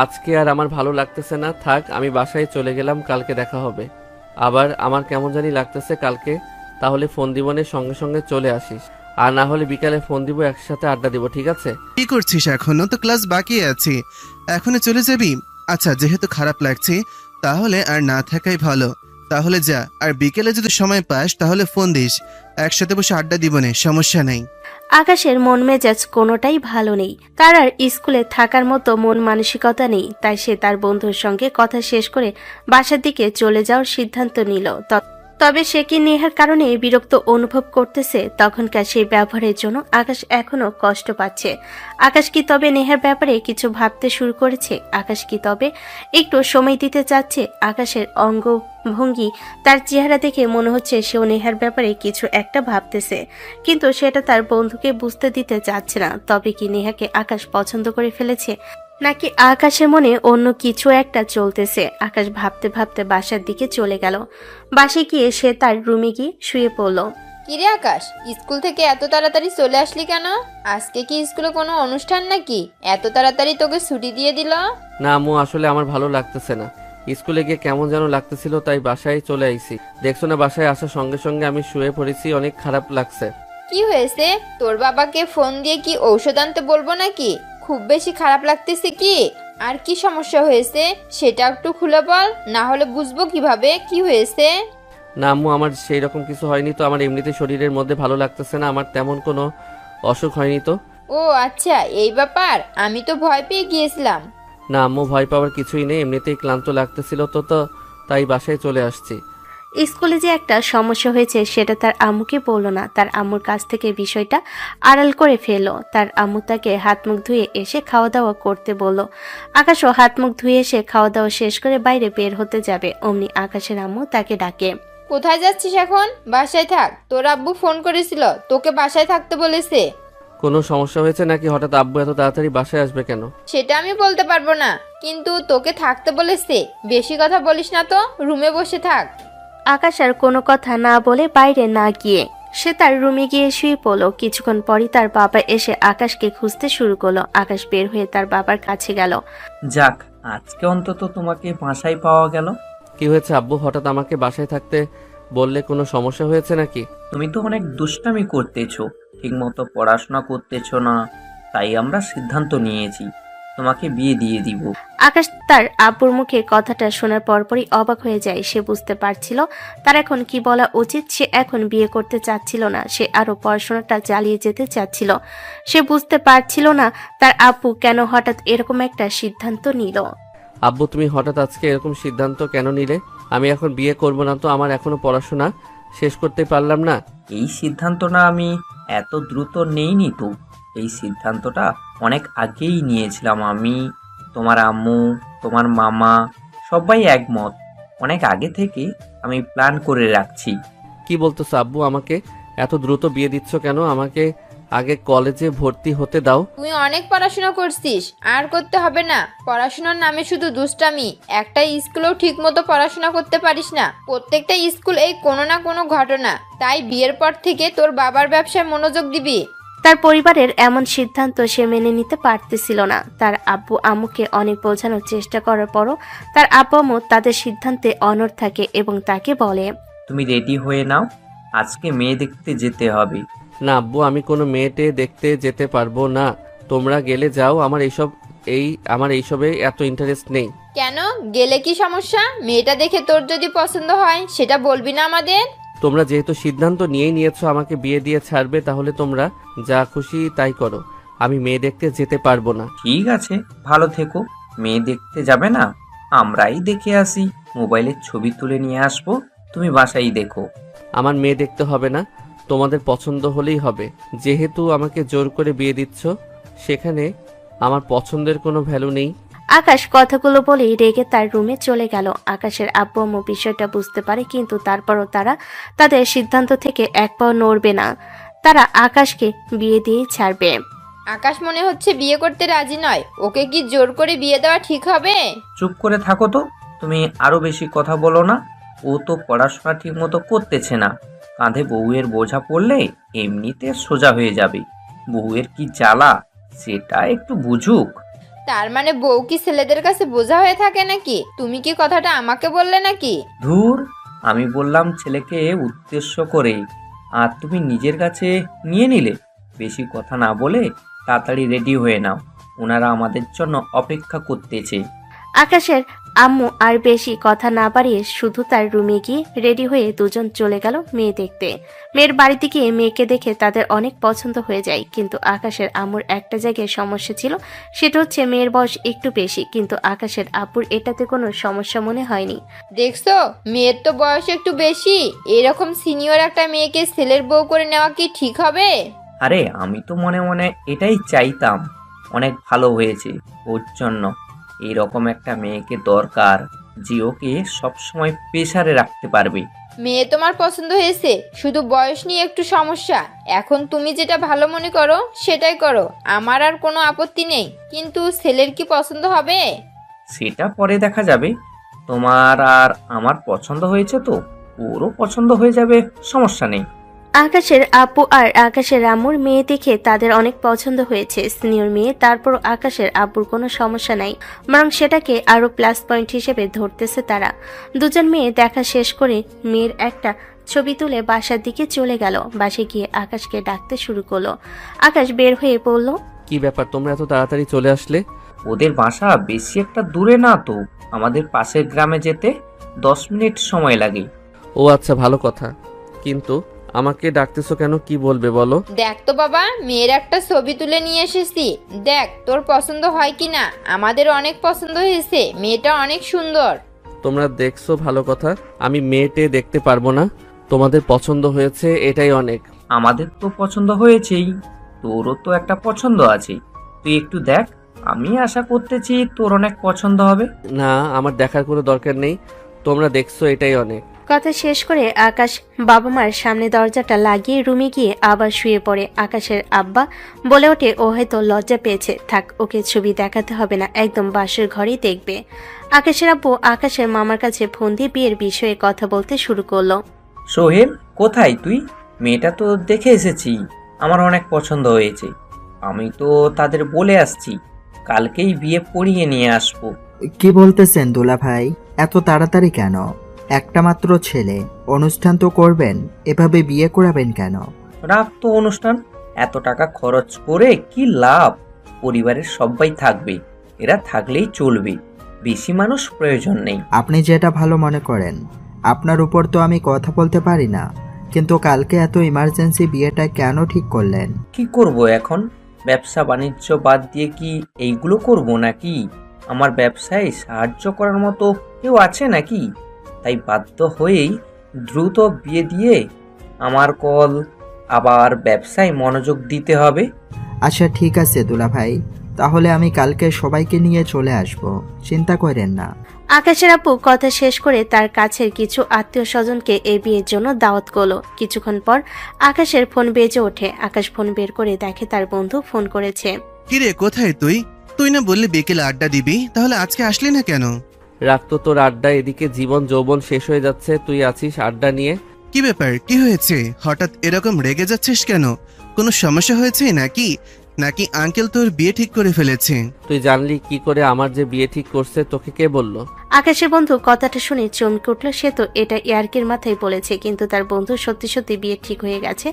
আজকে আর আমার ভালো লাগতেছে না, থাক, আমি বাসায় চলে গেলাম, কালকে দেখা হবে। আবার আমার কেমন জানি লাগতেছে কালকে। তাহলে ফোন দিবনের সঙ্গে সঙ্গে চলে আসিস, আর না হলে বিকালে ফোন দিব, একসাথে আড্ডা দিব, ঠিক আছে? কি করছিস? এখনো তো ক্লাস বাকি আছে, এখনো চলে যাবি? আচ্ছা, যেহেতু খারাপ লাগছে তাহলে আর না থাকাই ভালো। তাহলে যা, আর বিকেলে যদি সময় পাস তাহলে ফোন দিস, একসাথে বসে আড্ডা দিবনে, সমস্যা নেই। আকাশের মন মেজাজ কোনোটাই ভালো নেই। তার আর স্কুলে থাকার মতো মন মানসিকতা নেই। তাই সে তার বন্ধুর সঙ্গে কথা শেষ করে বাসার দিকে চলে যাওয়ার সিদ্ধান্ত নিল। তবে সে কি নেহার কারণে বিরক্ত অনুভব করতেছে? তখনকার সেই ব্যবহারের জন্য আকাশ এখনো কষ্ট পাচ্ছে। আকাশ কি তবে নেহার ব্যাপারে কিছু ভাবতে শুরু করেছে? আকাশ কি তবে একটু সময় দিতে চাচ্ছে? আকাশের অঙ্গভঙ্গি, তার চেহারা দেখে মনে হচ্ছে সেও নেহার ব্যাপারে কিছু একটা ভাবতেছে, কিন্তু সেটা তার বন্ধুকে বুঝতে দিতে চাচ্ছে না। তবে কি নেহাকে আকাশ পছন্দ করে ফেলেছে, নাকি আকাশের মনে অন্য কিছু একটা চলতেছে? আকাশ ভাবতে ভাবতে বাসার দিকে চলে গেল। বাসে গিয়ে সে তার রুমে গিয়ে শুয়ে পড়ল। কিরে আকাশ, স্কুল থেকে এত তাড়াতাড়ি চলে আসলি কেন? আজকে কি স্কুলে কোনো অনুষ্ঠান নাকি? এত তাড়াতাড়ি তোকে ছুটি দিয়ে দিল? না আম্মু, আসলে আমার ভালো লাগতেছে না। স্কুলে গিয়ে কেমন যেন লাগতেছিল, তাই বাসায় চলে আইছি। দেখছো না, বাসায় আসার সঙ্গে সঙ্গে আমি শুয়ে পড়েছি, অনেক খারাপ লাগছে। কি হয়েছে? তোর বাবাকে ফোন দিয়ে কি ঔষধ আনতে বলবো নাকি? খুব বেশি খারাপ লাগতেছে কি? আর কি সমস্যা হয়েছে সেটা একটু খুলে বল, না হলে বুঝবো কিভাবে কি হয়েছে। না আম্মু, আমার সেই রকম কিছু হয়নি তো। আমার এমনিতে শরীরের মধ্যে ভালো লাগতেছে না, আমার তেমন কোনো অসুখ হয়নি তো। ও আচ্ছা, এই ব্যাপার। আমি তো ভয় পেয়ে গিয়েছিলাম। না আম্মু, ভয় পাওয়ার কিছুই নেই, এমনিতেই ক্লান্ত লাগতেছিল তো তাই বাসায় চলে আসছি। স্কুলে যে একটা সমস্যা হয়েছে সেটা তার আম্মুকে বলল না। তার আম্মুর কাছ থেকে বিষয়টা আড়াল করে ফেললো। তার আম্মু তাকে হাত মুখ ধুয়ে এসে খাওয়া দাওয়া করতে বলল। আকাশও হাত মুখ ধুয়ে এসে খাওয়া দাওয়া শেষ করে বাইরে বের হতে যাবে, অমনি আকাশের আম্মু তাকে ডাকে। কোথায় যাচ্ছিস এখন? বাসায় থাক, তোর আব্বু ফোন করেছিল, তোকে বাসায় থাকতে বলেছে। কোনো সমস্যা হয়েছে নাকি? হঠাৎ আব্বু এত তাড়াতাড়ি বাসায় আসবে কেন? সেটা আমি বলতে পারবো না, কিন্তু তোকে থাকতে বলেছে। বেশি কথা বলিস না তো, রুমে বসে থাক। আকাশ আর কোনো কথা না বলে বাইরে না গিয়ে সে তার রুমে গিয়ে শুয়ে পড়ল। কিছুক্ষণ পরই তার বাবা এসে আকাশকে খুঁজতে শুরু করলো। আকাশ বের হয়ে তার বাবার কাছে গেল। যাক, আজকে অন্তত তোমাকে বাসায় পাওয়া গেল। কি হয়েছে আব্বু, হঠাৎ আমাকে বাসায় থাকতে বললে? কোনো সমস্যা হয়েছে নাকি? তুমি তো অনেক দুষ্টামি করতেছো, ঠিকমতো পড়াশোনা করতেছো না, তাই আমরা সিদ্ধান্ত নিয়েছি তোমাকে বিয়ে দিয়ে দিব। আকাশ তার আব্বুর মুখে কথাটা শোনার পরপরই অবাক হয়ে যায়। সে বুঝতে পারছিল তার এখন কি বলা উচিত। সে এখন বিয়ে করতে চাচ্ছিল না, সে আরো পড়াশোনাটা চালিয়ে যেতে চাচ্ছিল। সে বুঝতে পারছিল না তার আব্বু কেন হঠাৎ এরকম একটা সিদ্ধান্ত নিল। আব্বু, তুমি হঠাৎ আজকে এরকম সিদ্ধান্ত কেন নিলে? আমি এখন বিয়ে করব না তো? আমার এখনো পড়াশোনা শেষ করতে পারলাম না। এই সিদ্ধান্তটা আমি এত দ্রুত নেইনি তো, এই সিদ্ধান্তটা অনেক আগেই নিয়েছিলাম। আমি তোমার আম্মু, তোমার মামা সবাই একমত। অনেক আগে থেকে আমি প্ল্যান করে রাখছি। কি বলতেছো আব্বু? আমাকে এত দ্রুত বিয়ে দিচ্ছ কেন? আমাকে আগে কলেজে ভর্তি হতে দাও। তুই অনেক পড়াশোনা করছিস, আর করতে হবে না। পড়াশোনার নামে শুধু দুষ্টামি। একটা স্কুলেও ঠিক মতো পড়াশোনা করতে পারিস না। প্রত্যেকটা স্কুল এই কোনো না কোনো ঘটনা। তাই বিয়ের পর থেকে তোর বাবার ব্যবসায় মনোযোগ দিবি। তার পরিবারের এমন সিদ্ধান্ত সে মেনে নিতে পারতেছিল না। তার আব্বু আম্মুকে অনেক বোঝানোর চেষ্টা করার পরও তার আব্বু আম্মু তাদের সিদ্ধান্তে অনড় থাকে এবং তাকে বলে, তুমি রেডি হয়ে নাও, আজকে মেয়ে দেখতে যেতে হবে। না আব্বু, আমি কোনো মেয়েটে দেখতে যেতে পারবো না। তোমরা গেলে যাও, আমার এইসবে এত ইন্টারেস্ট নেই। কেন, গেলে কি সমস্যা? মেয়েটা দেখে তোর যদি পছন্দ হয় সেটা বলবি না আমাদের? তোমরা যেহেতু সিদ্ধান্ত নিয়েই নিয়েছো আমাকে বিয়ে দিয়ে ছাড়বে, তাহলে তোমরা যা খুশি তাই করো। আমি মেয়ে দেখতে যেতে পারবো না। ঠিক আছে, ভালো থেকো। মেয়ে দেখতে যাবে না, আমরাই দেখে আসি। মোবাইলের ছবি তুলে নিয়ে আসবো, তুমি বাসায় দেখো। আমার মেয়ে দেখতে হবে না, তোমাদের পছন্দ হলেই হবে। যেহেতু আমাকে জোর করে বিয়ে দিচ্ছ, সেখানে আমার পছন্দের কোনো ভ্যালু নেই। আকাশ কথাগুলো বলেই রেগে তার রুমে চলে গেল। আকাশের আব্বু আম্মু বিষয়টা বুঝতে পারে, কিন্তু তারপরও তারা তাদের সিদ্ধান্ত থেকে এক পাও নড়বে না। তারা আকাশকে বিয়ে দিয়ে ছাড়বে। আকাশ মনে হচ্ছে বিয়ে করতে রাজি নয়। ওকে কি জোর করে বিয়ে দেওয়া ঠিক হবে? চুপ করে থাকো তো, তুমি আরো বেশি কথা বলো না। ও তো পড়াশোনা ঠিক মতো করতেছে না। কাঁধে বউয়ের বোঝা পড়লে এমনিতে সোজা হয়ে যাবে। বউয়ের কি জ্বালা সেটা একটু বুঝুক। তার মানে বউ কি ছেলেদের কাছে বোঝা হয়ে থাকে নাকি? তুমি কি কথাটা আমাকে বললে নাকি? ধুর, আমি বললাম ছেলেকে উদ্দেশ্য করে, আর তুমি নিজের কাছে নিয়ে নিলে। বেশি কথা না বলে তাড়াতাড়ি রেডি হয়ে নাও, ওনারা আমাদের জন্য অপেক্ষা করতেছে। আকাশের আম্মু আর বেশি কথা না বাড়িয়ে শুধু তার রুমে গিয়ে রেডি হয়ে দুজন চলে গেল মেয়ে দেখতে। মেয়ের বাড়িতে গিয়ে মেয়েকে দেখে তাদের অনেক পছন্দ হয়ে যায়, কিন্তু আকাশের আম্মুর একটা জায়গায় সমস্যা ছিল। সেটা হচ্ছে মেয়ের বয়স একটু বেশি, কিন্তু আকাশের আব্বুর এটাতে কোনো সমস্যা মনে হয়নি। দেখছো, মেয়ের তো বয়স একটু বেশি। এরকম সিনিয়র একটা মেয়েকে ছেলের বউ করে নেওয়া কি ঠিক হবে? আরে আমি তো মনে মনে এটাই চাইতাম। অনেক ভালো হয়েছে ওর জন্য। এইরকম একটা মেয়েকে দরকার, যে ওকে সবসময় প্রেসারে রাখতে পারবে। মেয়ে তোমার পছন্দ হয়েছে, শুধু বয়স নিয়ে একটু সমস্যা। এখন তুমি যেটা ভালো মনে করো সেটাই করো, আমার আর কোনো আপত্তি নেই। কিন্তু ছেলের কি পছন্দ হবে? সেটা পরে দেখা যাবে। তোমার আর আমার পছন্দ হয়েছে তো, ওরও পছন্দ হয়ে যাবে, সমস্যা নেই। আকাশের আব্বু আর আকাশের আম্মুর মেয়ে দেখে তাদের অনেক পছন্দ হয়েছে। সিনিয়র মেয়ে, তারপর আকাশের আব্বুর কোনো সমস্যা নাই, বরং সেটাকে আরো প্লাস পয়েন্ট হিসেবে ধরতেছে তারা। দুজন মেয়ে দেখা শেষ করে মেয়ের একটা ছবি তুলে বাসার দিকে চলে গেল। বাসে গিয়ে আকাশকে ডাকতে শুরু করলো। আকাশ বের হয়ে বলল, কি ব্যাপার, তোমরা এত তাড়াতাড়ি চলে আসলে? ওদের বাসা বেশি একটা দূরে না তো, আমাদের পাশের গ্রামে যেতে 10 মিনিট সময় লাগে। ও আচ্ছা, ভালো কথা। কিন্তু আমাকে ডাকতেছো কেন, কি বলবে বলো? দেখ তো বাবা, মেয়ের একটা ছবি তুলে নিয়ে এসেছি। দেখ তোর পছন্দ হয় কি না। আমাদের অনেক পছন্দ হয়েছে, মেয়েটা অনেক সুন্দর। তোমরা দেখছো, ভালো কথা। আমি মেয়েটে দেখতে পারবো না। তোমাদের পছন্দ হয়েছে, এটাই অনেক। আমাদের তো পছন্দ হয়েছেই, তোরও তো একটা পছন্দ আছে। তুই একটু দেখ, আমি আশা করতেছি তোর অনেক পছন্দ হবে। না, আমার দেখার কোনো দরকার নেই। তোমরা দেখছো, এটাই অনেক। কথা শেষ করে আকাশ বাবা মার সামনে দরজাটা লাগিয়ে রুমে গিয়ে আবার শুয়ে পড়ে। আকাশের আব্বা বলে ওঠে ও হয়তো লজ্জা পেয়েছে, থাক, ওকে ছবি দেখাতে হবে না, একদম বাসের ঘরেই দেখবে। আকাশের আব্বু আকাশের মামার কাছে ফোন দিয়ে বিয়ের বিষয়ে কথা বলতে শুরু করলো। সোহেল, কোথায় তুই? মেয়েটা তো দেখে এসেছি, আমার অনেক পছন্দ হয়েছে। আমি তো তাদের বলে আসছি কালকেই বিয়ে পড়িয়ে নিয়ে আসবো। কি বলতেছেন দুলা ভাই? এত তাড়াতাড়ি কেন? একটা মাত্র ছেলে, অনুষ্ঠান তো করবেন, এভাবে বিয়ে করাবেন কেন? রাখ তো অনুষ্ঠান, এত টাকা খরচ করে কি লাভ? পরিবারের সবাই থাকবে, এরা থাকলেই চলবে, বেশি মানুষ প্রয়োজন নেই। আপনি যেটা ভালো মনে করেন। আপনার উপর তো আমি কথা বলতে পারি না, কিন্তু কালকে এত ইমার্জেন্সি বিয়েটা কেন ঠিক করলেন? কি করব এখন? ব্যবসা বাণিজ্য বাদ দিয়ে কি এইগুলো করব নাকি? আমার ব্যবসায় সাহায্য করার মতো কেউ আছে নাকি? তাই বাধ্য হয়েই দ্রুত বিয়ে দিয়ে আমার আবার ব্যবসায় মনোযোগ দিতে হবে। আচ্ছা ঠিক আছে দুলা ভাই, তাহলে আমি কালকে সবাইকে নিয়ে চলে আসব, চিন্তা করেন না। আকাশের আপু কথা শেষ করে তার কাছের কিছু আত্মীয় স্বজনকে এই বিয়ের জন্য দাওয়াত করলো। কিছুক্ষণ পর আকাশের ফোন বেজে ওঠে। আকাশ ফোন বের করে দেখে তার বন্ধু ফোন করেছে। কিরে কোথায় তুই? তুই না বললি বিকেলে আড্ডা দিবি, তাহলে আজকে আসলি না কেন? রাখতো তোর আড্ডা, এদিকে জীবন যৌবন শেষ হয়ে যাচ্ছে, তুই আছিস আড্ডা নিয়ে। কি ব্যাপার, কি হয়েছে? হঠাৎ এরকম রেগে যাচ্ছিস কেন? কোনো সমস্যা হয়েছে নাকি? নাকি আঙ্কেল তোর বিয়ে ঠিক করে ফেলেছে? তুই জানলি কি করে আমার যে বিয়ে ঠিক করছে? তোকে কে বললো? আকাশের বন্ধু কথাটা শুনে চমকে উঠল। সে তো এটা ইয়ার্কির মাথায় বলেছে, কিন্তু তার বন্ধু সত্যি সত্যি বিয়ে ঠিক হয়ে গেছে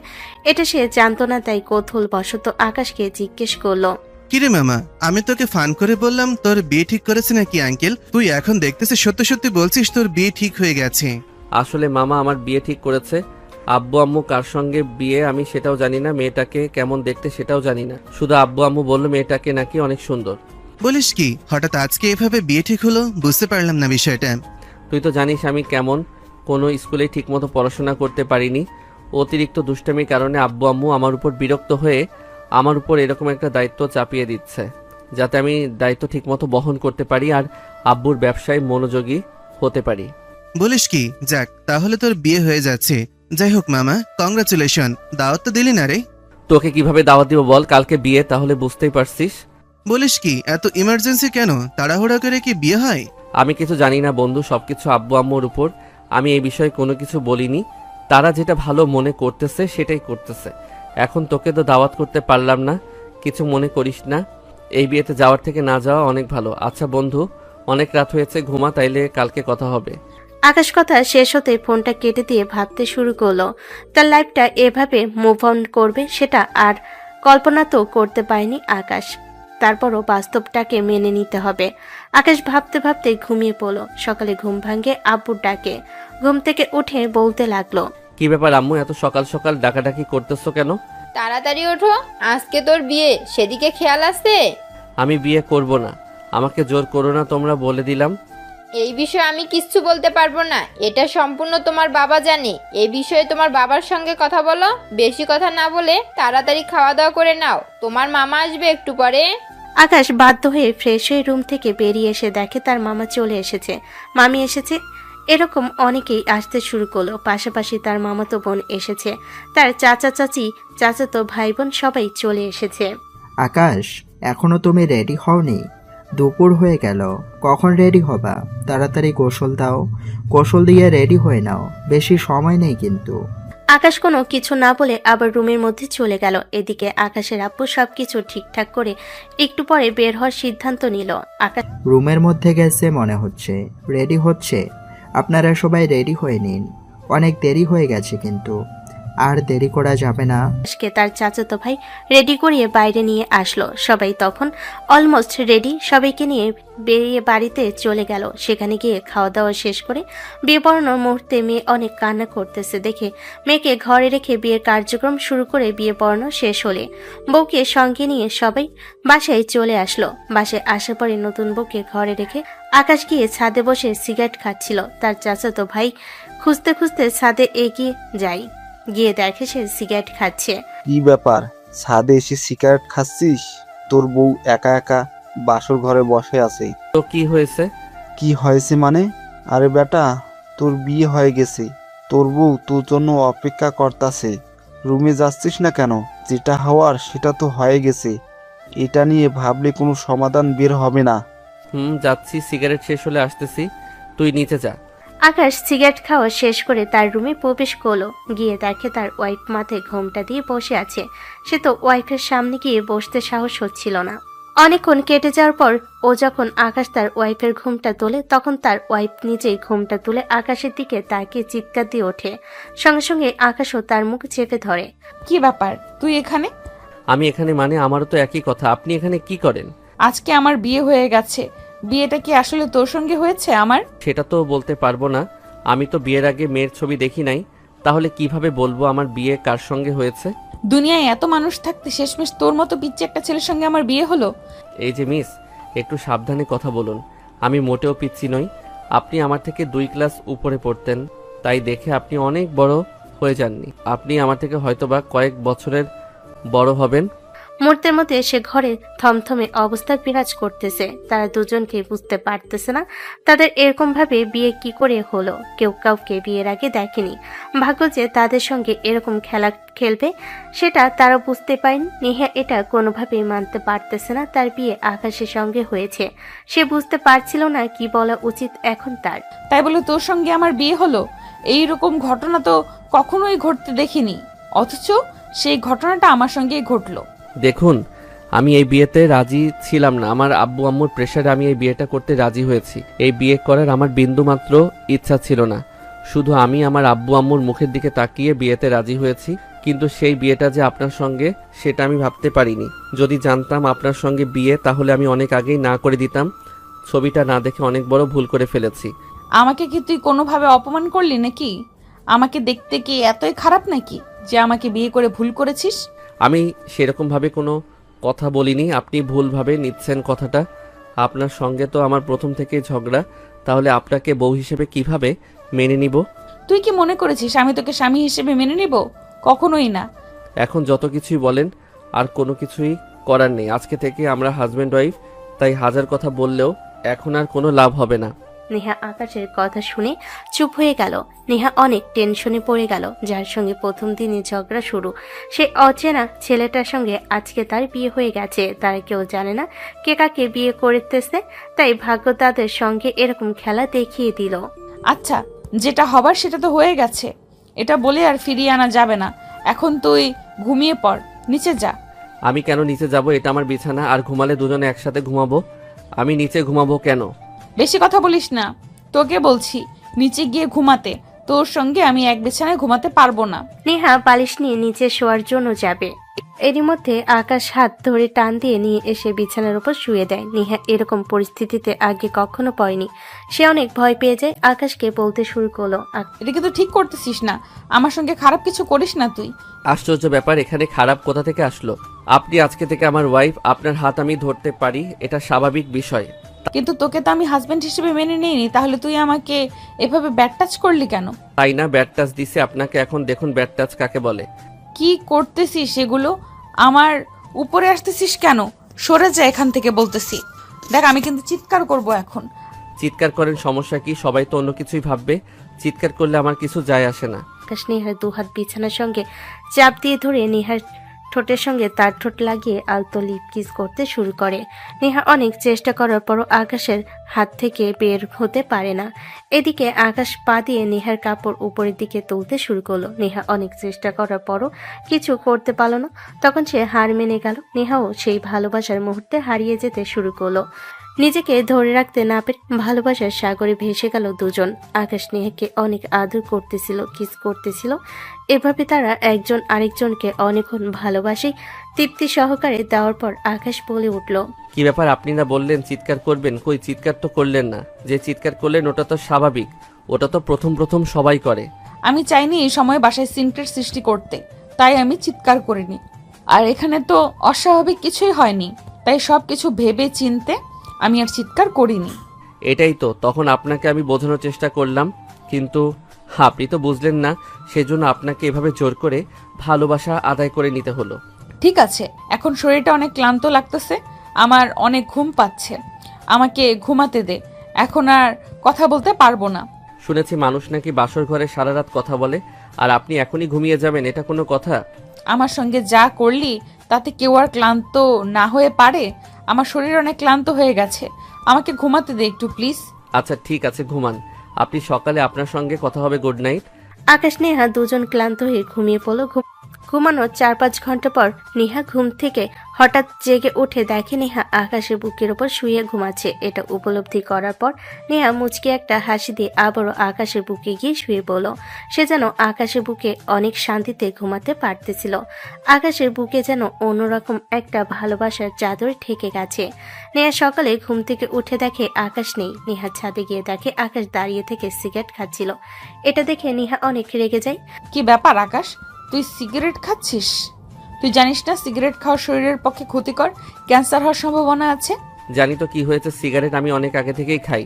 এটা সে জানতো না, তাই কৌতূহল বশত আকাশকে জিজ্ঞেস করলো। কিরে মামা, আমি তোকে ফান করে বললাম তোর বিয়ে ঠিক করেছে নাকি আঙ্কেল? তুই এখন দেখতেছিস সত্যি সত্যি বলছিস তোর বিয়ে ঠিক হয়ে গেছে। আসলে মামা আমার বিয়ে ঠিক করেছে। আব্বু আম্মু কার সঙ্গে বিয়ে আমি সেটাও জানি না, মেয়েটাকে কেমন দেখতে সেটাও জানি না। শুধু আব্বু আম্মু বললো মেয়েটাকে নাকি অনেক সুন্দর। বলিস কি, হঠাৎ আজকে এভাবে বিয়ে ঠিক হলো? বুঝতে পারলাম না বিষয়টা। তুই তো জানিস আমি কেমন, কোনো স্কুলে ঠিকমতো পড়াশোনা করতে পারিনি। অতিরিক্ত দুষ্টামির কারণে আব্বু আম্মু আমার উপর বিরক্ত হয়ে আমার উপর এরকম একটা দায়িত্ব চাপিয়ে দিচ্ছে, যাতে আমি দায়িত্ব ঠিকমতো বহন করতে পারি আর আব্বুর ব্যবসায় মনোযোগী হতে পারি। বলিস কি, যাক তাহলে তোর বিয়ে হয়ে যাচ্ছে। যাই হোক মামা, কংগ্রাচুলেশন। দাওয়াত তো দিলি না রে? তোকে কিভাবে দাওয়াত দিব বল? কালকে বিয়ে, তাহলে বুঝতেই পারছিস। বলিস কি, এত ইমার্জেন্সি কেন? তাড়াহুড়া করে কি বিয়ে হয়? আমি কিছু জানি না বন্ধু, সবকিছু আব্বু আম্মুর উপর। আমি এই বিষয়ে কোনো কিছু বলিনি, তারা যেটা ভালো মনে করতেছে সেটাই করতেছে। এখন তোকে তো দাওয়াত করতে পারলাম না, কিছু মনে করিস না। এই বিয়েতে যাওয়ার থেকে না যাওয়া অনেক ভালো। আচ্ছা বন্ধু, অনেক রাত হয়েছে, ঘুমা, তাইলে কালকে কথা হবে। আকাশ কথা শেষ হতে ফোনটা কেটে দিয়ে ভাবতে শুরু করলো। তার লাইফটা এভাবে মুভ অন করবে সেটা আর কল্পনা তো করতে পারেনি আকাশ। তারপরও বাস্তবটাকে মেনে নিতে হবে। আকাশ ভাবতে ভাবতে ঘুমিয়ে পড়ল। সকালে ঘুম ভাঙে আব্বুর ডাকে। ঘুম থেকে উঠে বলতে লাগলো। কি ব্যাপার আম্মু, এত সকাল সকাল ডাকাডাকি করতেছো কেন? তাড়াতাড়ি ওঠো, আজকে তোর বিয়ে, সেদিকে খেয়াল আছে? আমি বিয়ে করব না, আমাকে জোর করো না তোমরা, বলে দিলাম। এই বিষয়ে আমি কিচ্ছু বলতে পারবো না, এটা সম্পূর্ণ তোমার বাবা জানে। এই বিষয়ে তোমার বাবার সঙ্গে কথা বলো। বেশি কথা না বলে তাড়াতাড়ি খাওয়া দাওয়া করে নাও, তোমার মামা আসবে একটু পরে। আকাশ বাধ্য হয়ে ফ্রেশ হয়ে রুম থেকে বেরিয়ে এসে দেখে তার মামা চলে এসেছে, মামি এসেছে, এরকম অনেকেই আসতে শুরু করলো। পাশাপাশি তার মামাতো বোন এসেছে, তার চাচা চাচি, চাচাতো ভাই বোন সবাই চলে এসেছে। আকাশ, এখনো তুমি রেডি হওনি? দুপুর হয়ে গেল, কখন রেডি হবা? তাড়াতাড়ি গোসল দাও, গোসল দিয়ে রেডি হয়ে নাও, বেশি সময় নেই কিন্তু। আকাশ কোনো কিছু না বলে আবার রুমের মধ্যে চলে গেল। এদিকে আকাশের আব্বু সবকিছু ঠিকঠাক করে একটু পরে বের হওয়ার সিদ্ধান্ত নিল। আকাশ রুমের মধ্যে গেছে মনে হচ্ছে, রেডি হচ্ছে। আপনারা সবাই রেডি হয়ে নিন, অনেক দেরি হয়ে গেছে কিন্তু, আর দেরি করা যাবে না। আকাশকে তার চাচাতো ভাই রেডি করিয়ে বাইরে নিয়ে আসলো। সবাই তখন অলমোস্ট রেডি। সবাইকে নিয়ে বেরিয়ে বাড়িতে চলে গেল। সেখানে গিয়ে খাওয়া দাওয়া শেষ করে বিয়ে পড়ানোর মুহূর্তে মেয়ে অনেক কান্না করতেছে দেখে মেয়েকে ঘরে রেখে বিয়ের কার্যক্রম শুরু করে বিয়ে পড়ানো শেষ হলে বউকে সঙ্গে নিয়ে সবাই বাসায় চলে আসলো। বাসায় আসার পরে নতুন বউকে ঘরে রেখে আকাশ গিয়ে ছাদে বসে সিগারেট খাচ্ছিল। তার চাচাতো ভাই খুঁজতে খুঁজতে ছাদে এগিয়ে যায়, গিয়ে দেখে সে সিগারেট খাচ্ছে। কি ব্যাপার, ছাদে এসে সিগারেট খাচ্ছিস? তোর বউ একা একা বাসর ঘরে বসে আছে। তো কি হয়েছে? কি হয়েছে মানে? আরে বেটা, তোর বিয়ে হয়ে গেছে, তোর বউ তোর জন্য অপেক্ষা করতাছে। রুমে যাচ্ছিস না কেন? যেটা হওয়ার সেটা তো হয়ে গেছে, এটা নিয়ে ভাবলে কোনো সমাধান বের হবে না। যাচ্ছি, সিগারেট শেষ হলে আসতেছি, তুই নিচে যা। আকাশ সিগারেট খাওয়া শেষ করে তার রুমে প্রবেশ করলো। গিয়ে দেখে তার ওয়াইফ মাথায় ঘোমটা দিয়ে বসে আছে। সে তো ওয়াইফের সামনে গিয়ে বসতে সাহস হচ্ছিল না। অনেকক্ষণ কেটে যাওয়ার পর ও যখন আকাশ তার ওয়াইফের ঘুমটা তোলে, তখন তার ওয়াইফ নিজেই ঘুমটা তুলে আকাশের দিকে তাকিয়ে চিৎকার দিয়ে ওঠে। সঙ্গে সঙ্গে আকাশও তার মুখ চেপে ধরে। কি ব্যাপার, তুই এখানে? আমি এখানে মানে? আমারও তো একই কথা, আপনি এখানে কি করেন? আজকে আমার বিয়ে হয়ে গেছে। বিয়েটা কি আসলে তোর সঙ্গে হয়েছে আমার? সেটা তো বলতে পারবো না, আমি তো বিয়ের আগে মেয়ের ছবি দেখি নাই, তাহলে কিভাবে বলবো আমার বিয়ে কার সঙ্গে হয়েছে? দুনিয়ায় এত মানুষ থাকতে শেষমেশ তোর মতো পিচ্চি একটা ছেলের সঙ্গে আমার বিয়ে হলো। এই যে মিস, একটু সাবধানে কথা বলুন, আমি মোটেও পিচ্ছি নই। আপনি আমার থেকে 2 ক্লাস উপরে পড়তেন, তাই দেখে আপনি অনেক বড় হয়ে যাননি। আপনি আমার থেকে হয়তোবা কয়েক বছরের বড় হবেন। মুহূর্তের মধ্যে সে ঘরে থমথমে অবস্থা বিরাজ করতেছে। তারা দুজনকে বুঝতে পারতেছে না তাদের এরকম ভাবে বিয়ে কি করে হলো। কেউ কাউকে বিয়ের আগে দেখেনি। ভাগ্য যে তাদের সঙ্গে এরকম খেলা খেলবে সেটা তারা বুঝতে পারেনি। নেহা এটা কোনোভাবেই মানতে পারতেছে না তার বিয়ে আকাশের সঙ্গে হয়েছে। সে বুঝতে পারছিল না কি বলা উচিত এখন তার। তাই বলে তোর সঙ্গে আমার বিয়ে হলো? এই রকম ঘটনা তো কখনোই ঘটতে দেখিনি, অথচ সেই ঘটনাটা আমার সঙ্গেই ঘটলো। দেখুন, আমি এই বিয়েতে রাজি ছিলাম না। আমার আব্বু আম্মুর প্রেশারে আমি এই বিয়েটা করতে রাজি হয়েছি। এই বিয়ে করার আমার বিন্দুমাত্র ইচ্ছা ছিল না। শুধু আমি আমার আব্বু আম্মুর মুখের দিকে তাকিয়ে বিয়েতে রাজি হয়েছি। কিন্তু সেই বিয়েটা যে আপনার সঙ্গে, সেটা আমি ভাবতে পারিনি। যদি জানতাম আপনার সঙ্গে বিয়ে, তাহলে আমি অনেক আগেই না করে দিতাম। ছবিটা না দেখে অনেক বড় ভুল করে ফেলেছি। আমাকে কি তুই কোনোভাবে অপমান করলি নাকি? আমাকে দেখতে কি এতই খারাপ নাকি যে আমাকে বিয়ে করে ভুল করেছিস? আমি সেরকমভাবে কোনো কথা বলিনি। আপনি ভুলভাবে নিচ্ছেন কথাটা। আপনার সঙ্গে তো আমার প্রথম থেকেই ঝগড়া। তাহলে আপনাকে বউ হিসেবে কিভাবে মেনে নিব? তুই কি মনে করেছিস আমি তোকে স্বামী হিসেবে মেনে নিব? কখনোই না। এখন যত কিছুই বলেন, আর কোনো কিছুই করার নেই। আজকে থেকে আমরা হাজব্যান্ড ওয়াইফ। তাই হাজার কথা বললেও এখন আর কোনো লাভ হবে না। নেহা আকাশের কথা শুনে চুপ হয়ে গেল। নেহা অনেক টেনশনে পড়ে গেল। যার সঙ্গে প্রথম দিনই ঝগড়া শুরু, সে অচেনা ছেলেটার সঙ্গে আজকে তার বিয়ে হয়ে গেছে। তারা কেউ জানে না কে কাকে বিয়ে করতেছে। তাই ভাগ্য তাদের সঙ্গে এরকম খেলা দেখিয়ে দিল। আচ্ছা, যেটা হবার সেটা তো হয়ে গেছে, এটা বলে আর ফিরিয়ে আনা যাবে না। এখন তুই ঘুমিয়ে পড়, নিচে যা। আমি কেন নিচে যাব? এটা আমার বিছানা, আর ঘুমালে দুজনে একসাথে ঘুমাবো। আমি নিচে ঘুমাবো কেন? বেশি কথা বলিস না, তোকে বলছি নিচে গিয়ে ঘুমাতে। তোর সঙ্গে আমি এক বিছানায় ঘুমাতে পারবো না। নেহা বালিশ নিয়ে নিচে শোয়ার জন্য যাবে, এরই মধ্যে আকাশ হাত ধরে টান দিয়ে নিয়ে এসে বিছানার উপর শুয়ে দেয়। নেহা এরকম পরিস্থিতিতে আগে কখনো পড়েনি। সে অনেক ভয় পেয়ে যায়। আকাশকে বলতে শুরু করলো, এটা কিন্তু ঠিক করতেছিস না। আমার সঙ্গে খারাপ কিছু করিস না তুই। আশ্চর্য ব্যাপার, এখানে খারাপ কোথা থেকে আসলো? আপনি আজকে থেকে আমার ওয়াইফ। আপনার হাত আমি ধরতে পারি, এটা স্বাভাবিক বিষয়। কিন্তু তোকে তো আমি হাজবেন্ড হিসেবে মেনে নিইনি, তাহলে তুই আমাকে এভাবে ব্যাড টাচ করলি কেন? তাই না, ব্যাড টাচ দিছে আপনাকে। এখন দেখুন ব্যাড টাচ কাকে বলে। কি করতেছিস সেগুলো? আমার উপরে আসতেছিস কেন? সরে যা এখান থেকে বলতেছি। দেখ, আমি কিন্তু চিৎকার করব এখন। চিৎকার করেন, সমস্যা কি? সবাই তো অন্য কিছুই ভাববে। চিৎকার করলে আমার কিছু যায় আসে না। আকাশ নেহার দুহাত বিছানার সঙ্গে চাপ দিয়ে ধরে নেহার ঠোঁটের সঙ্গে তার ঠোঁট লাগিয়ে আলতো লিপ কিস করতে শুরু করে। নেহা অনেক চেষ্টা করার পরও আকাশের হাত থেকে বের হতে পারে না। এদিকে আকাশ পা দিয়ে নেহার কাপড় উপরের দিকে তুলতে শুরু করলো। নেহা অনেক চেষ্টা করার পরও কিছু করতে পারল না। তখন সে হার মেনে গেল। নেহাও সেই ভালোবাসার মুহূর্তে হারিয়ে যেতে শুরু করলো। নিজেকে ধরে রাখতে না পেরে ভালোবাসার সাগরে ভেসে গেল দুজন। আকাশ নেহাকে অনেক আদর করতেছিল, কিস করতেছিল। এভাবে তারা একজন আরেকজনকে অনেকক্ষণ ভালোবাসে তৃপ্তি সহকারে দেওয়ার পর আকাশ বলে উঠল, কি ব্যাপার? আপনি না বললেন চিৎকার করবেন, কই চিৎকার তো করলেন না। যে চিৎকার করলেন ওটা তো স্বাভাবিক, ওটা তো প্রথম প্রথম সবাই করে। আমি চাইনি এই সময় বাসায় সিনক্রেট সৃষ্টি করতে, তাই আমি চিৎকার করিনি। আর এখানে তো অস্বাভাবিক কিছুই হয়নি, তাই সব কিছু ভেবে চিনতে আমি আর চিৎকার করিনি। এটাই তো, তখন আপনাকে আমি বোঝানোর চেষ্টা করলাম, কিন্তু আপনি তো বুঝলেন না। সেজন্য আপনাকে এভাবে জোর করে ভালোবাসা আদায় করে নিতে হলো। ঠিক আছে, এখন শরীরটা অনেক ক্লান্ত লাগতেছে, আমার অনেক ঘুম পাচ্ছে, আমাকে ঘুমাতে দে। এখন আর কথা বলতে পারবো না। শুনেছি মানুষ নাকি বাসর ঘরে সারা রাত কথা বলে, আর আপনি এখনই ঘুমিয়ে যাবেন, এটা কোনো কথা? আমার সঙ্গে যা করলি তাতে কেউ আর ক্লান্ত না হয়ে পারে? আমার শরীর অনেক ক্লান্ত হয়ে গেছে, আমাকে ঘুমাতে দে একটু প্লিজ। আচ্ছা ঠিক আছে, ঘুমান। আপনি সকালে আপনার সঙ্গে কথা হবে। Good night. আকাশ নেহা দুজন ক্লান্ত হয়ে ঘুমিয়ে পড়ল। ঘুমানোর 4-5 ঘন্টা পর নেহা ঘুম থেকে হঠাৎ জেগে উঠে দেখে নেহা আকাশের বুকের ওপর শুয়ে ঘুমাচ্ছে। এটা উপলব্ধি করার পর নেহা মুচকে একটা হাসি দিয়ে আবারও আকাশের বুকে গিয়ে শুয়ে পড়ল। সে যেন আকাশের বুকে অনেক শান্তিতে ঘুমাতে পারতেছিল। আকাশের বুকে যেন অন্যরকম একটা ভালোবাসার চাদর ঠেকে গেছে। নেহা সকালে ঘুম থেকে উঠে দেখে আকাশ নেই। নেহা ছাদে গিয়ে দেখে আকাশ দাঁড়িয়ে থেকে সিগারেট খাচ্ছিল। এটা দেখে নেহা অনেক রেগে যায়। কি ব্যাপার আকাশ, তুই সিগারেট খাচ্ছিস? তুই জানিস না সিগারেট খাওয়া শরীরের পক্ষে ক্ষতিকর, ক্যান্সার হওয়ার সম্ভাবনা আছে? জানি তো কি হয়েছে, সিগারেট আমি অনেক আগে থেকেই খাই।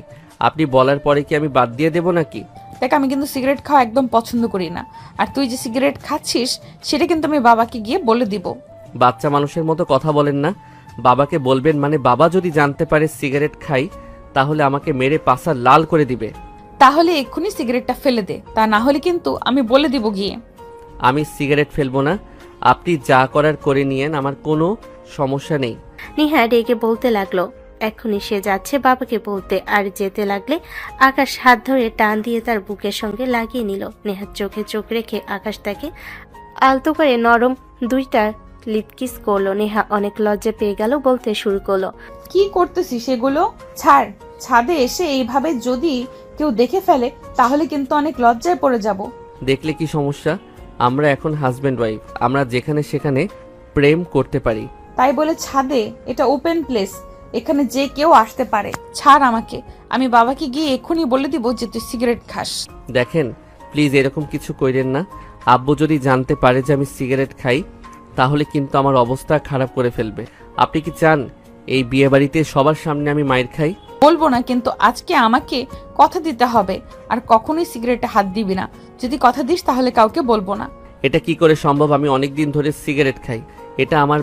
আপনি বলার পরে কি আমি বাদ দিয়ে দেব নাকি? দেখ, আমি কিন্তু সিগারেট খাওয়া একদম পছন্দ করি না, আর তুই যে সিগারেট খাচ্ছিস সেটা কিন্তু আমি বাবাকে গিয়ে বলে দিব। বাচ্চা মানুষের মতো কথা বলেন না। বাবাকে বলবেন, মানে বাবা যদি জানতে পারে সিগারেট খাই তাহলে আমাকে মেরে পাছা লাল করে দিবে। তাহলে এক্ষুনি সিগারেটটা ফেলে দে, তা না হলে কিন্তু আমি বলে দিব গিয়ে। আমি সিগারেট ফেলবো না, আপনি যা করার করে নিয়েন, আমার কোনো সমস্যা নেই। নেহা রেগে বলতে লাগলো। এখনই সে যাচ্ছে বাবাকে বলতে, আর যেতে লাগলে আকাশ হাত ধরে টান দিয়ে তার বুকের সঙ্গে লাগিয়ে নিল। নেহার চোখে চোখ রেখে আকাশ তাকে আলতো করে নরম 2টা লিপ কিস করলো। নেহা অনেক লজ্জা পেয়ে গেল, বলতে শুরু করলো। কি করতেছিস সেগুলো? ছাড়। ছাদে এসে এইভাবে যদি কেউ দেখে ফেলে তাহলে কিন্তু অনেক লজ্জায় পড়ে যাব। দেখলে কি সমস্যা? আমরা এখন হাজব্যান্ড ওয়াইফ, আমরা যেখানে সেখানে প্রেম করতে পারি। তাই বলে ছাদে? এটা ওপেন প্লেস, এখানে যে কেউ আসতে পারে। ছাড় আমাকে, আমি বাবাকে গিয়ে এক্ষুনি বলে দিব যে তুই সিগারেট খাস। দেখেন প্লিজ এরকম কিছু কইরেন না। আব্বু যদি জানতে পারে যে আমি সিগারেট খাই তাহলে কিন্তু আমার অবস্থা খারাপ করে ফেলবে। আপনি কি চান এই বিয়ে বাড়িতে সবার সামনে আমি মাইর খাই? বলবো না, কিন্তু আজকে আমাকে কথা দিতে হবে, আর কখনোই সিগারেটে হাত দিবি না। যদি কথা দিস তাহলে কাউকে বলবো না। এটা কি করে সম্ভব? আমি অনেক দিন ধরে সিগারেট খাই, এটা আমার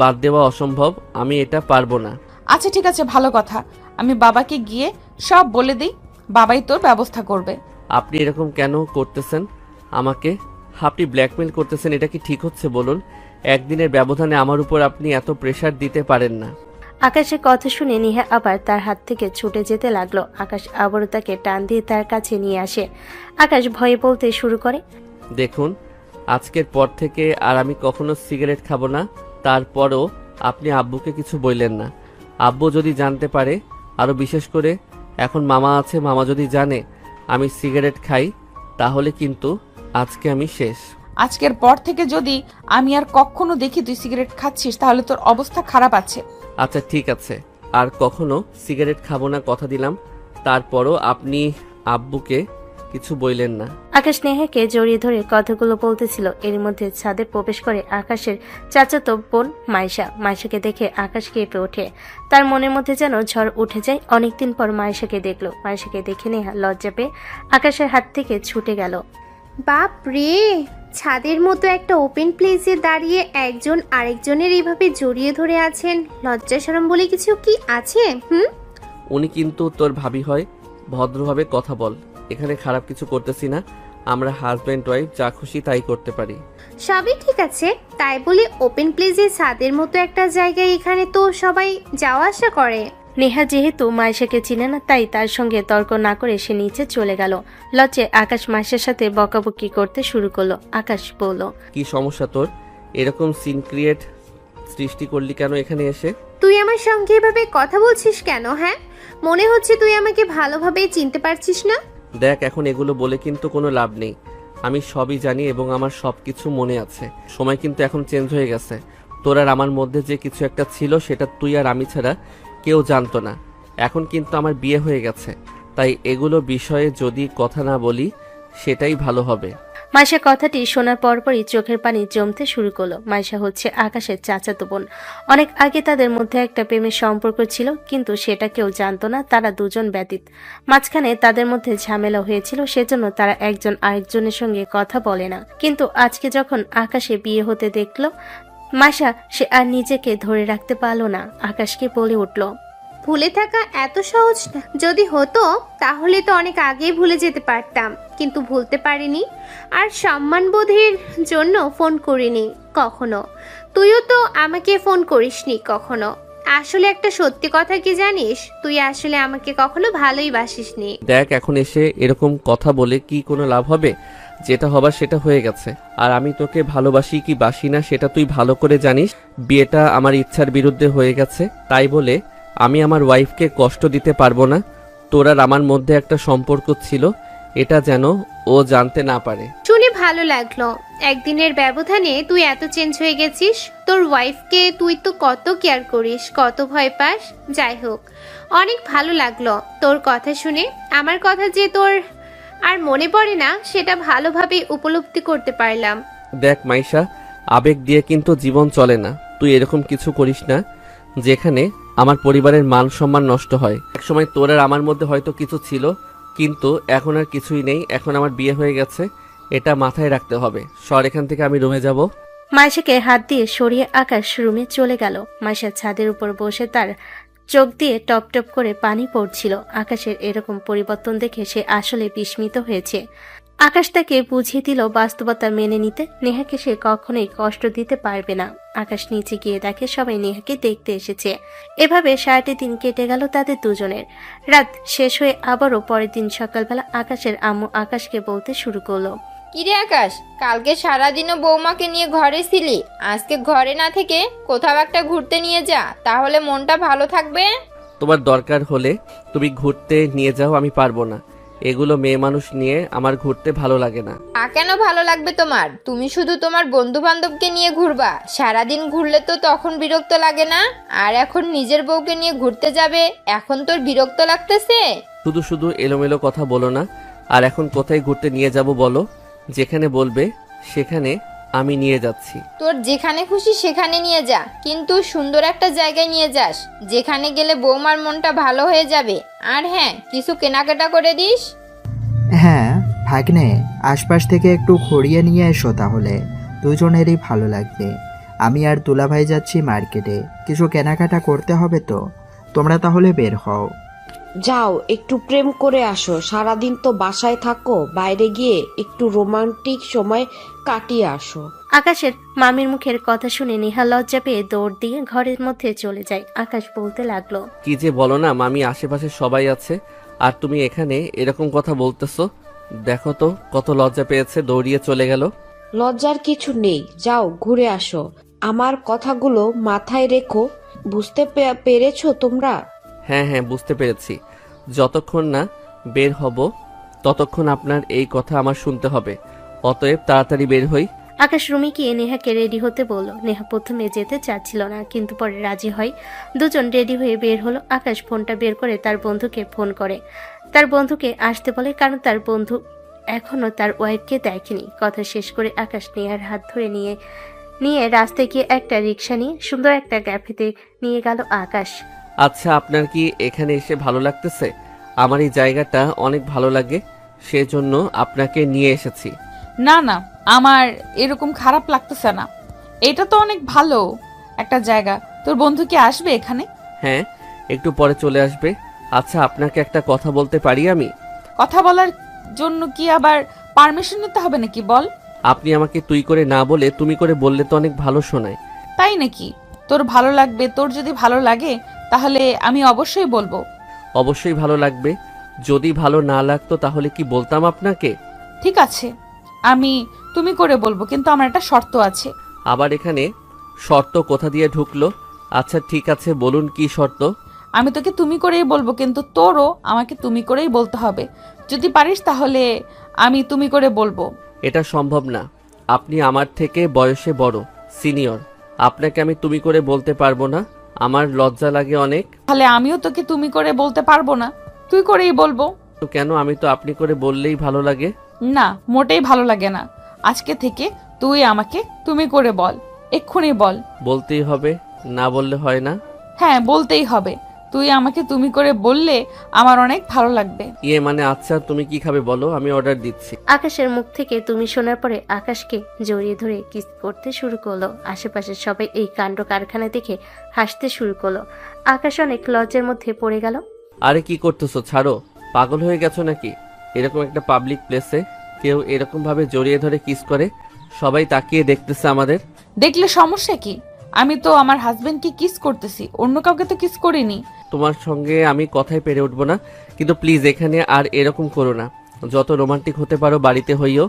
বাদ দেওয়া অসম্ভব, আমি এটা পারবো না। আচ্ছা ঠিক আছে, ভালো কথা, আমি বাবাকে গিয়ে সব বলে দিই, বাবাই তোর ব্যবস্থা করবে। আপনি এরকম কেন করতেছেন আমাকে? আপনি ব্ল্যাকমেল করতেছেন, এটা কি ঠিক হচ্ছে বলুন? একদিনের ব্যবধানে আমার উপর আপনি এত প্রেসার দিতে পারেন না। আকাশের কথা শুনে নেহা আবার তার হাত থেকে ছুটে যেতে লাগলো। আকাশ আবারও তাকে টান দিয়ে তার কাছে নিয়ে আসে। আকাশ ভয়ে বলতে শুরু করে। দেখুন, আজকের পর থেকে আর আমি কখনো সিগারেট খাবো না। তারপরও আপনি আব্বুকে কিছু বললেন না। আব্বু যদি জানতে পারে, আরও বিশেষ করে এখন মামা আছে, মামা যদি জানে আমি সিগারেট খাই তাহলে কিন্তু আজকে আমি শেষ। আজকের পর থেকে যদি আমি আর কখনো দেখি তুই সিগারেট খাচ্ছিস তাহলে তোর অবস্থা খারাপ আছে। আচ্ছা ঠিক আছে, আর কখনো সিগারেট খাবো না, কথা দিলাম। তারপরও আপনি আব্বুকে কিছু বললেন না। আকাশ নেহাকে জড়িয়ে ধরে কথাগুলো বলতেছিল, এর মধ্যে ছাদে প্রবেশ করে আকাশের চাচাতো বোন মাইশা। মাইশাকে দেখে আকাশ কেঁপে ওঠে, তার মনের মধ্যে যেন ঝড় উঠে যায়। অনেকদিন পর মাইশাকে দেখলো। মাইশাকে দেখে নেহা লজ্জা পেয়ে আকাশের হাত থেকে ছুটে গেল। বাপ রে, ছাদের মতো একটা ওপেন প্লেসে দাঁড়িয়ে একজন আরেকজনের এইভাবে জড়িয়ে ধরে আছেন, লজ্জা শরম বলে কিছু কি আছে? উনি কিন্তু তোর ভাবি হয়, ভদ্রভাবে কথা বল। এখানে খারাপ কিছু করতেছি না, আমরা হাজব্যান্ড ওয়াইফ, যা খুশি তাই করতে পারি। সবই ঠিক আছে, তাই বলে ওপেন প্লেসে ছাদের মতো একটা জায়গায় এখানে তো সবাই যাওয়া আসা করে। নেহা যেহেতু মাইশাকে চিনে না, তাই তার সঙ্গে তর্ক না করে সে নিচে চলে গেল। লজ্জে আকাশ মাইশার সাথে বকাবকি করতে শুরু করলো। আকাশ বলল, কি সমস্যা তোর? এরকম সিন ক্রিয়েট সৃষ্টি করলি কেন এখানে এসে? তুই আমার সঙ্গে এভাবে কথা বলছিস কেন? হ্যাঁ, মনে হচ্ছে তুই আমাকে ভালোভাবে চিনতে পারছিস না। দেখ, এখন এগুলো বলে কিন্তু কোনো লাভ নেই। আমি সবই জানি এবং আমার সব কিছু মনে আছে। সময় কিন্তু এখন চেঞ্জ হয়ে গেছে। তোর আর আমার মধ্যে যে কিছু একটা ছিল সেটা তুই আর আমি ছাড়া কেউ জানতো না। এখন কিন্তু আমার বিয়ে হয়ে গেছে, তাই এগুলো বিষয়ে যদি কথা না বলি সেটাই ভালো হবে। মাইশা কথাটি শোনার পরপরই চোখের পানি জমতে শুরু করলো। মাইশা হচ্ছে আকাশের চাচাতো বোন। অনেক আগে তাদের মধ্যে একটা প্রেমের সম্পর্ক ছিল, কিন্তু সেটা কেউ জানতো না, তারা দুজন ব্যতীত। মাঝখানে তাদের মধ্যে ঝামেলা হয়েছিল, সেজন্য তারা একজন আরেকজনের সঙ্গে কথা বলে না। কিন্তু আজকে যখন আকাশে বিয়ে হতে দেখলো মাইশা, সে আর নিজেকে ধরে রাখতে পারলো না। আকাশকে বলে উঠল, ভুলে থাকা এত সহজ না। যদি হতো তাহলে তো অনেক আগেই ভুলে যেতে পারতাম, কিন্তু ভুলতে পারিনি। আর সম্মানবোধের জন্য ফোন করিনি কখনো। তুইও তো আমাকে ফোন করিসনি কখনো। আসলে একটা সত্যি কথা কি জানিস, তুই আসলে আমাকে কখনো ভালোই বাসিসনি। দেখ, এখন এসে এরকম কথা বলে কি কোনো লাভ হবে? যেটা হবার সেটা হয়ে গেছে। আর আমি তোকে ভালোবাসি কি বাসি না সেটা তুই ভালো করে জানিস। বিয়েটা আমার ইচ্ছার বিরুদ্ধে হয়ে গেছে, তাই বলে আমি আমার ওয়াইফকে কষ্ট দিতে পারবো না। তোর আর আমার মধ্যে একটা সম্পর্ক ছিল, এটা যেন ও জানতে না পারে। শুনে ভালো লাগলো, একদিনের ব্যবধানে তুই এত চেঞ্জ হয়ে গেছিস। তোর ওয়াইফকে তুই তো কত কেয়ার করিস, কত ভয় পাস। যাই হোক, অনেক ভালো লাগলো তোর কথা শুনে। আমার কথা যে তোর আর মনে পড়ে না সেটা ভালোভাবে উপলব্ধি করতে পারলাম। দেখ মাইশা, আবেগ দিয়ে কিন্তু জীবন চলে না। তুই এরকম কিছু করিস না যেখানে আমার পরিবারের মান সম্মান নষ্ট হয়। একসময় তোর আর আমার মধ্যে হয়তো কিছু ছিল, কিন্তু এখন আর কিছুই নেই। এখন আমার বিয়ে হয়ে গেছে, এটা মাথায় রাখতে হবে। সর এখান থেকে, আমি রুমে যাব। মাইশাকে হাত দিয়ে সরিয়ে আকাশ রুমে চলে গেল। মাইশা ছাদের উপর বসে তার চোখ দিয়ে টপ টপ করে পানি পড়ছিল। আকাশের এরকম পরিবর্তন দেখে সে আসলে বিস্মিত হয়েছে। আকাশ তাকে বুঝিয়ে দিল বাস্তবতা মেনে নিতে। নেহাকে সে কখনোই কষ্ট দিতে পারবে না। আকাশ নিচে গিয়ে দেখে সবাই নেহাকে দেখতে এসেছে। এভাবে 6টি দিন কেটে গেল তাদের দুজনের। রাত শেষ হয়ে আবারও পরের দিন সকালবেলা আকাশের আম্মু আকাশকে বলতে শুরু করলো, কিরে আকাশ, কালকে সারাদিনও বৌমাকে নিয়ে ঘরে ছিলি, আজকে ঘরে না থেকে কোথাও একটা ঘুরতে নিয়ে যা, তাহলে মনটা ভালো থাকবে। তোমার দরকার হলে তুমি ঘুরতে নিয়ে যাও, আমি পারবো না। এগুলো মেয়ে মানুষ নিয়ে আমার ঘুরতে ভালো লাগে না। কেন ভালো লাগবে তোমার? তুমি শুধু তোমার বন্ধু বান্ধবকে নিয়ে ঘুরবা, সারাদিন ঘুরলে তো তখন বিরক্ত লাগে না? আর এখন নিজের বউকে নিয়ে ঘুরতে যাবে, এখন তোর বিরক্ত লাগতেছে? শুধু শুধু এলোমেলো কথা বলো না। আর এখন কোথায় ঘুরতে নিয়ে যাব বলো? যেখানে বলবে সেখানে আমি নিয়ে যাচ্ছি। তোর যেখানে খুশি সেখানে নিয়ে যা, কিন্তু সুন্দর একটা জায়গায় নিয়ে যাস, যেখানে গেলে বৌমার মনটা ভালো হয়ে যাবে। আর হ্যাঁ, কিছু কেনাকাটা করে দিস। হ্যাঁ ভাগ্নে, আশপাশ থেকে একটু ঘুরিয়ে নিয়ে এসো, তাহলে দুজনেরই ভালো লাগবে। আমি আর দুলাভাই যাচ্ছি মার্কেটে, কিছু কেনাকাটা করতে হবে তো। তোমরা তাহলে বের হও। যাও, একটু প্রেম করে আসো। সারাদিন তো বাসায় থাকো, বাইরে গিয়ে একটু রোমান্টিক সময় কাটিয়ে আসো। আকাশের মামির মুখের কথা শুনে নেহা লজ্জা পেয়ে দৌড় দিয়ে ঘরের মধ্যে চলে যায়। আকাশ বলতে লাগলো, কি যে বলো না মামি, আশেপাশে সবাই আছে আর তুমি এখানে এরকম কথা বলতেছো। দেখো তো কত লজ্জা পেয়েছে, দৌড়িয়ে চলে গেল। লজ্জার কিছু নেই, যাও ঘুরে আসো। আমার কথাগুলো মাথায় রেখো, বুঝতে পেরেছো তোমরা? হ্যাঁ হ্যাঁ, বুঝতে পেরেছি। যতক্ষণ না বের হব ততক্ষণ আপনার এই কথা আমার শুনতে হবে। অতএব তাড়াতাড়ি বের হই। আকাশ রুমে গিয়ে নেহাকে রেডি হতে বলল। নেহা প্রথমে যেতে চাচ্ছিল না, কিন্তু পরে রাজি হয়। দুজন রেডি হয়ে বের হলো। আকাশ ফোনটা বের করে তার বন্ধুকে ফোন করে, তার বন্ধুকে আসতে বলে, কারণ তার বন্ধু এখনো তার ওয়াইফকে দেখেনি। কথা শেষ করে আকাশ নেহার হাত ধরে নিয়ে রাস্তায় গিয়ে একটা রিক্সা নিয়ে সুন্দর একটা ক্যাফেতে নিয়ে গেল আকাশ। আচ্ছা, আপনার কি এখানে এসে ভালো লাগতেছে? আমার এই জায়গাটা অনেক ভালো লাগে, সেজন্য আপনাকে নিয়ে এসেছি। না না, আমার এরকম খারাপ লাগতেছে না। এটা তো অনেক ভালো একটা জায়গা। তোর বন্ধু কি আসবে এখানে? হ্যাঁ, একটু পরে চলে আসবে। আচ্ছা, আপনাকে একটা কথা বলতে পারি আমি? কথা বলার জন্য কি আবার পারমিশন নিতে হবে নাকি? বল। আপনি আমাকে তুই করে না বলে তুমি করে বললে তো অনেক ভালো শোনায়। তাই নাকি? তোর ভালো লাগবে। তোর যদি ভালো লাগে তাহলে আমি অবশ্যই বলবো। অবশ্যই ভালো লাগবে। যদি ভালো না লাগতো তাহলে কি বলতাম আপনাকে? ঠিক আছে, আমি তুমি করে বলবো, কিন্তু আমার একটা শর্ত আছে। আবার এখানে শর্ত কোথা দিয়ে ঢুকলো? আচ্ছা ঠিক আছে, বলুন কি শর্ত? আমি তোকে তুমি করেই বলবো, কিন্তু তোরও আমাকে তুমি করেই বলতে হবে। যদি পারিস তাহলে আমি তুমি করে বলবো। এটা সম্ভব না। আপনি আমার থেকে বয়সে বড়, সিনিয়র। আপনাকে আমি তুমি করে বলতে পারবো না, আমার লজ্জা লাগে অনেক। তাহলে আমিও তোকে তুমি করে বলতে পারবো না, তুই করেই বলবো। তো কেন? আমি তো আপনি করে বললেই ভালো লাগে। না, মোটেই ভালো লাগে না। আজকে থেকে তুই আমাকে তুমি করে বল, এক্ষুনি বল। বলতেই হবে, না বললে হয় না? হ্যাঁ, বলতেই হবে। তুই আমাকে তুমি করে বললে আমার অনেক ভালো লাগবে। মানে আচ্ছা, তুমি কি খাবে বলো, আমি অর্ডার দিচ্ছি। আকাশের মুখ থেকে তুমি শোনার পরে আকাশকে জড়িয়ে ধরে কিস করতে শুরু করলো। আশেপাশের সবাই এই কাণ্ড কারখানা দেখে হাসতে শুরু করলো। আকাশ অনেক লজ্জার মধ্যে পড়ে গেল। আরে কি করতেছো, ছাড়ো। পাগল হয়ে গেছো নাকি? এরকম একটা পাবলিক প্লেসে কেউ এরকম ভাবে জড়িয়ে ধরে কিস করে, সবাই তাকিয়ে দেখতেছে আমাদের। দেখলে সমস্যা কি? আমি তো আমার হাজবেন্ডকে কিস করতেছি, অন্য কাউকে তো কিস করিনি। তোমার সঙ্গে আমি কথাই পেরে উঠবো না, কিন্তু প্লিজ এখানে আর এরকম করো না। যত রোমান্টিক হতে পারো বাড়িতে হইও।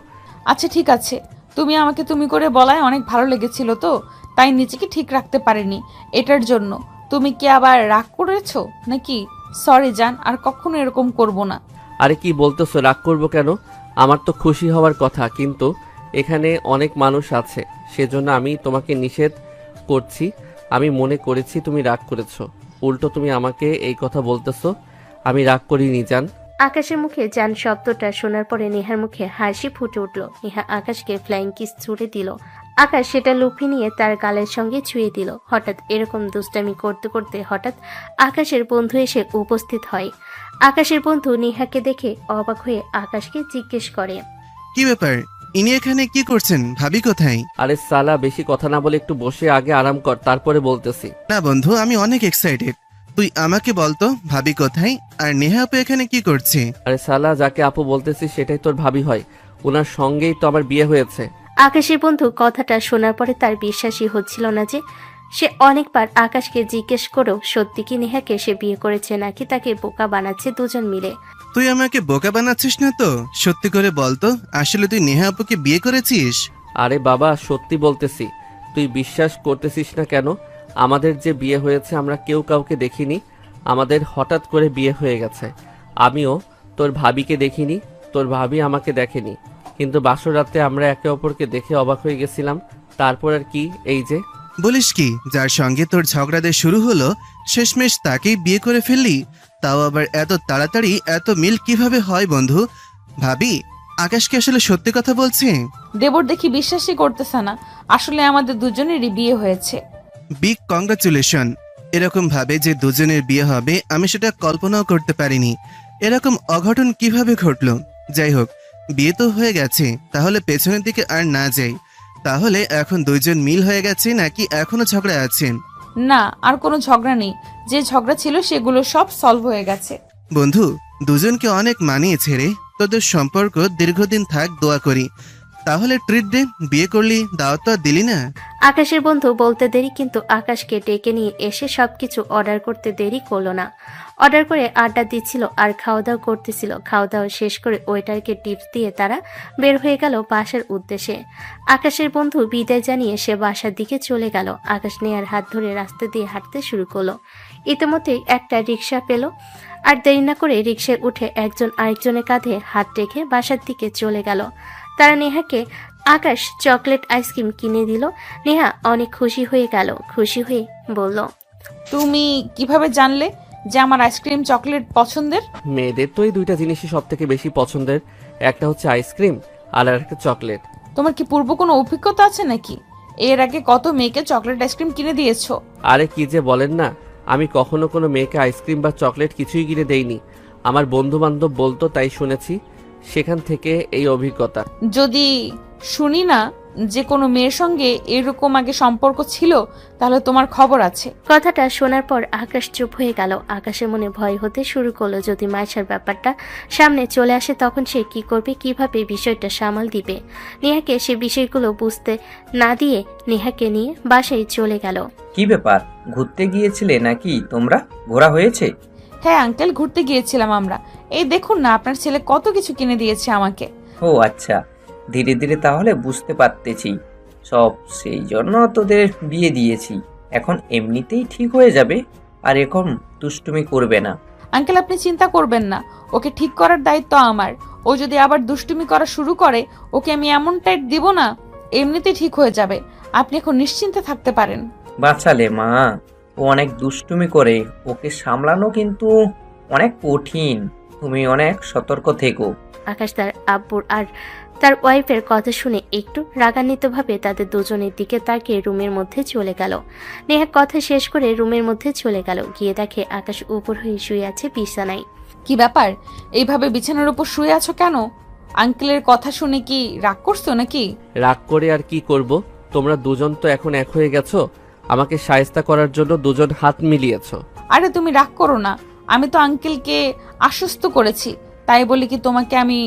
আচ্ছা ঠিক আছে, তুমি আমাকে তুমি করে বলায় অনেক ভালো লেগেছিল, তো তাই নিজেকে ঠিক রাখতে পারিনি। এটার জন্য তুমি কি আবার রাগ করেছো নাকি? সরি জান, আর কখনো এরকম করব না। আরে কি বলতেছো, রাগ করবো কেন? আমার তো খুশি হওয়ার কথা, কিন্তু এখানে অনেক মানুষ আছে, সেজন্য আমি তোমাকে নিষেধ করছি। আমি মনে করেছি তুমি রাগ করেছো, উল্টো তুমি আমাকে এই কথা বলতেছো। আমি রাগ করিনি জান। আকাশের মুখে জান শব্দটা শোনার পরে নেহার মুখে হাসি ফুটে উঠল। নেহা আকাশকে ফ্লাইং কিস ছুড়ে দিল। আকাশ সেটা লুফে নিয়ে তার গালের সঙ্গে ছুঁয়ে দিল। হঠাৎ এরকম দুষ্টামি করতে করতে হঠাৎ আকাশের বন্ধু এসে উপস্থিত হয়। আকাশের বন্ধু নেহাকে দেখে অবাক হয়ে আকাশকে জিজ্ঞেস করে, কি ব্যাপার, ইনি এখানে কি করছেন? ভাবি কোথায়? আরে সালা, বেশি কথা না বলে একটু বসে আগে আরাম কর, তারপরে বলতেছি। না বন্ধু, আমি অনেক এক্সাইটেড। তুই আমাকে বলতো ভাবি কোথায়, আর নেহা আপু এখানে কি করছে? আরে সালা, যাকে আপু বলতেছি সেটাই তোর ভাবি হয়, ওনার সঙ্গেই তো আমার বিয়ে হয়েছে। আকাশের বন্ধু কথাটা শোনার পরে তার বিশ্বাসই হচ্ছিল না যে সে অনেকবার আকাশকে জিজ্ঞেস করেও সত্যি কি নেহাকে সে বিয়ে করেছে নাকি তাকে বোকা বানাচ্ছে দুজন মিলে। তুই আমাকে বোকা বানাচ্ছিস না তো? সত্যি করে বলতো, আসলে তুই নেহা আপুকে বিয়ে করেছিস? আরে বাবা, সত্যি বলতেছি, তুই বিশ্বাস করতেছিস না কেন? আমাদের যে বিয়ে হয়েছে আমরা কেউ কাউকে দেখিনি, আমাদের হঠাৎ করে বিয়ে হয়ে গেছে। আমিও তোর ভাবিকে দেখিনি, তোর ভাবি আমাকে দেখেনি, কিন্তু বাসর রাতে আমরা একে অপরকে দেখে অবাক হয়ে গেছিলাম। তারপর আর কি, এই যে। বলিস কি, যার সঙ্গে তোর ঝগড়াতে শুরু হলো শেষমেশ তাকেই বিয়ে করে ফেললি? তাও আবার এত তাড়াতাড়ি? এত মিল কিভাবে হয় বন্ধু? ভাবি, আকাশ কি আসলে সত্যি কথা বলছে? দেবর দেখি বিশ্বাসই করতেছে না, আসলে আমাদের দুজনেরই বিয়ে হয়েছে। Big congratulation. এরকম ভাবে যে দুজনের বিয়ে হবে আমি সেটা কল্পনাও করতে পারিনি। এরকম অঘটন কিভাবে ঘটলো? যাই হোক, বিয়ে তো হয়ে গেছে, তাহলে পেছনের দিকে আর না যাই। তাহলে এখন দুইজন মিল হয়ে গেছে নাকি এখনো ঝগড়া আছেন? না, আর কোনো ঝগড়া নেই, যে ঝগড়া ছিল সেগুলো সব সলভ হয়ে গেছে। বন্ধু, দুজনকে অনেক মানিয়েছে রে। তোদের সম্পর্ক দীর্ঘদিন থাক, দোয়া করি। তাহলে ট্রিট দে, বিয়ে করলি, দাওয়াত তো আর দিলি না। আকাশের বন্ধু বলতে দেরি, কিন্তু আকাশকে ডেকে নিয়ে এসে সবকিছু অর্ডার করতে দেরি করলো না। অর্ডার করে আড্ডা দিচ্ছিল আর খাওয়া দাওয়া করতেছিল। খাওয়া দাওয়া শেষ করে ওয়েটারকে টিপস দিয়ে তারা বের হয়ে গেল বাসার উদ্দেশ্যে। আকাশের বন্ধু বিদায় জানিয়ে সে বাসার দিকে চলে গেল। আকাশ নেহার হাত ধরে রাস্তা দিয়ে হাঁটতে শুরু করলো। ইতিমধ্যেই একটা রিক্সা পেল, আর দেরি না করে রিক্সায় উঠে একজন আরেকজনের কাঁধে হাত রেখে বাসার দিকে চলে গেল। তারা নেহাকে আকাশ চকলেট আইসক্রিম কিনে দিল। নেহা অনেক খুশি হয়ে গেল। খুশি হয়ে বলল, তুমি কিভাবে জানলে যে আমার আইসক্রিম চকলেট পছন্দের? মেয়েদের তো এই দুইটা জিনিসই সব থেকে বেশি পছন্দের, একটা হচ্ছে আইসক্রিম আর একটা চকলেট। তোমার কি পূর্ব কোনো অভিজ্ঞতা আছে নাকি? এর আগে কত মেয়েকে চকলেট আইসক্রিম কিনে দিয়েছো? আরে কি যে বলেন না, আমি কখনো কোনো মেয়েকে আইসক্রিম বা চকলেট কিছুই কিনে দেইনি। আমার বন্ধু বান্ধব বলতো, তাই শুনেছি, সেখান থেকে এই অভিজ্ঞতা। যদি শুনি না যে কোনো মেয়ের সঙ্গে এরকম আগে সম্পর্ক ছিল, তাহলে তোমার খবর আছে। কথাটা শোনার পর আকাশ চুপ হয়ে গেল। আকাশের মনে ভয় হতে শুরু করলো, যদি মাইশার ব্যাপারটা সামনে চলে আসে তখন সে কি করবে, কিভাবে বিষয়টা সামাল দিবে। নেহাকে সে বিষয়গুলো বুঝতে না দিয়ে নেহাকে নিয়ে বাসায় চলে গেল। কি ব্যাপার, ঘুরতে গিয়েছিলে নাকি তোমরা? ঘোরা হয়েছে? হ্যাঁ আঙ্কেল, ঘুরতে গিয়েছিলাম আমরা। এই দেখুন না, আপনার ছেলে কত কিছু কিনে দিয়েছে আমাকে। ও আচ্ছা, ধীরে ধীরে তাহলে বুঝতে পারতেছি সব। সেই জন্য তোদের বিয়ে দিয়েছি। এখন এমনিতেই ঠিক হয়ে যাবে, আর এখন দুষ্টুমি করবে না। আঙ্কেল আপনি চিন্তা করবেন না, ওকে ঠিক করার দায়িত্ব আমার। ও যদি আবার দুষ্টুমি করা শুরু করে, ওকে আমি এমন টাইট দিব না, এমনিতেই ঠিক হয়ে যাবে। আপনি এখন নিশ্চিন্তে থাকতে পারেন। বাঁচালে মা, ও অনেক দুষ্টুমি করে, ওকে সামলানো কিন্তু অনেক কঠিন। তুমি অনেক সতর্ক থেকো। আকাশ তার আব্বুর আর তার ওয়াইফের কথা শুনে একটু রাগান্বিতভাবে তাদের দুজনের দিকে তাকিয়ে রুমের মধ্যে চলে গেল। নেহা কথা শেষ করে রুমের মধ্যে চলে গেল। গিয়ে দেখে আকাশ উপর হয়ে শুয়ে আছে বিছানায়। কি ব্যাপার, এইভাবে বিছানার উপর শুয়ে আছো কেন? আঙ্কেলের কথা শুনে কি রাগ করছো নাকি? রাগ করে আর কি করব, তোমরা দুজন তো এখন এক হয়ে গেছো, আমাকে শায়েস্তা করার জন্য দুজন হাত মিলিয়েছো। আরে তুমি রাগ করো না, আমি তো আঙ্কেলকে আশ্বস্ত করেছি, তাই বলি কি তোমাকে আমি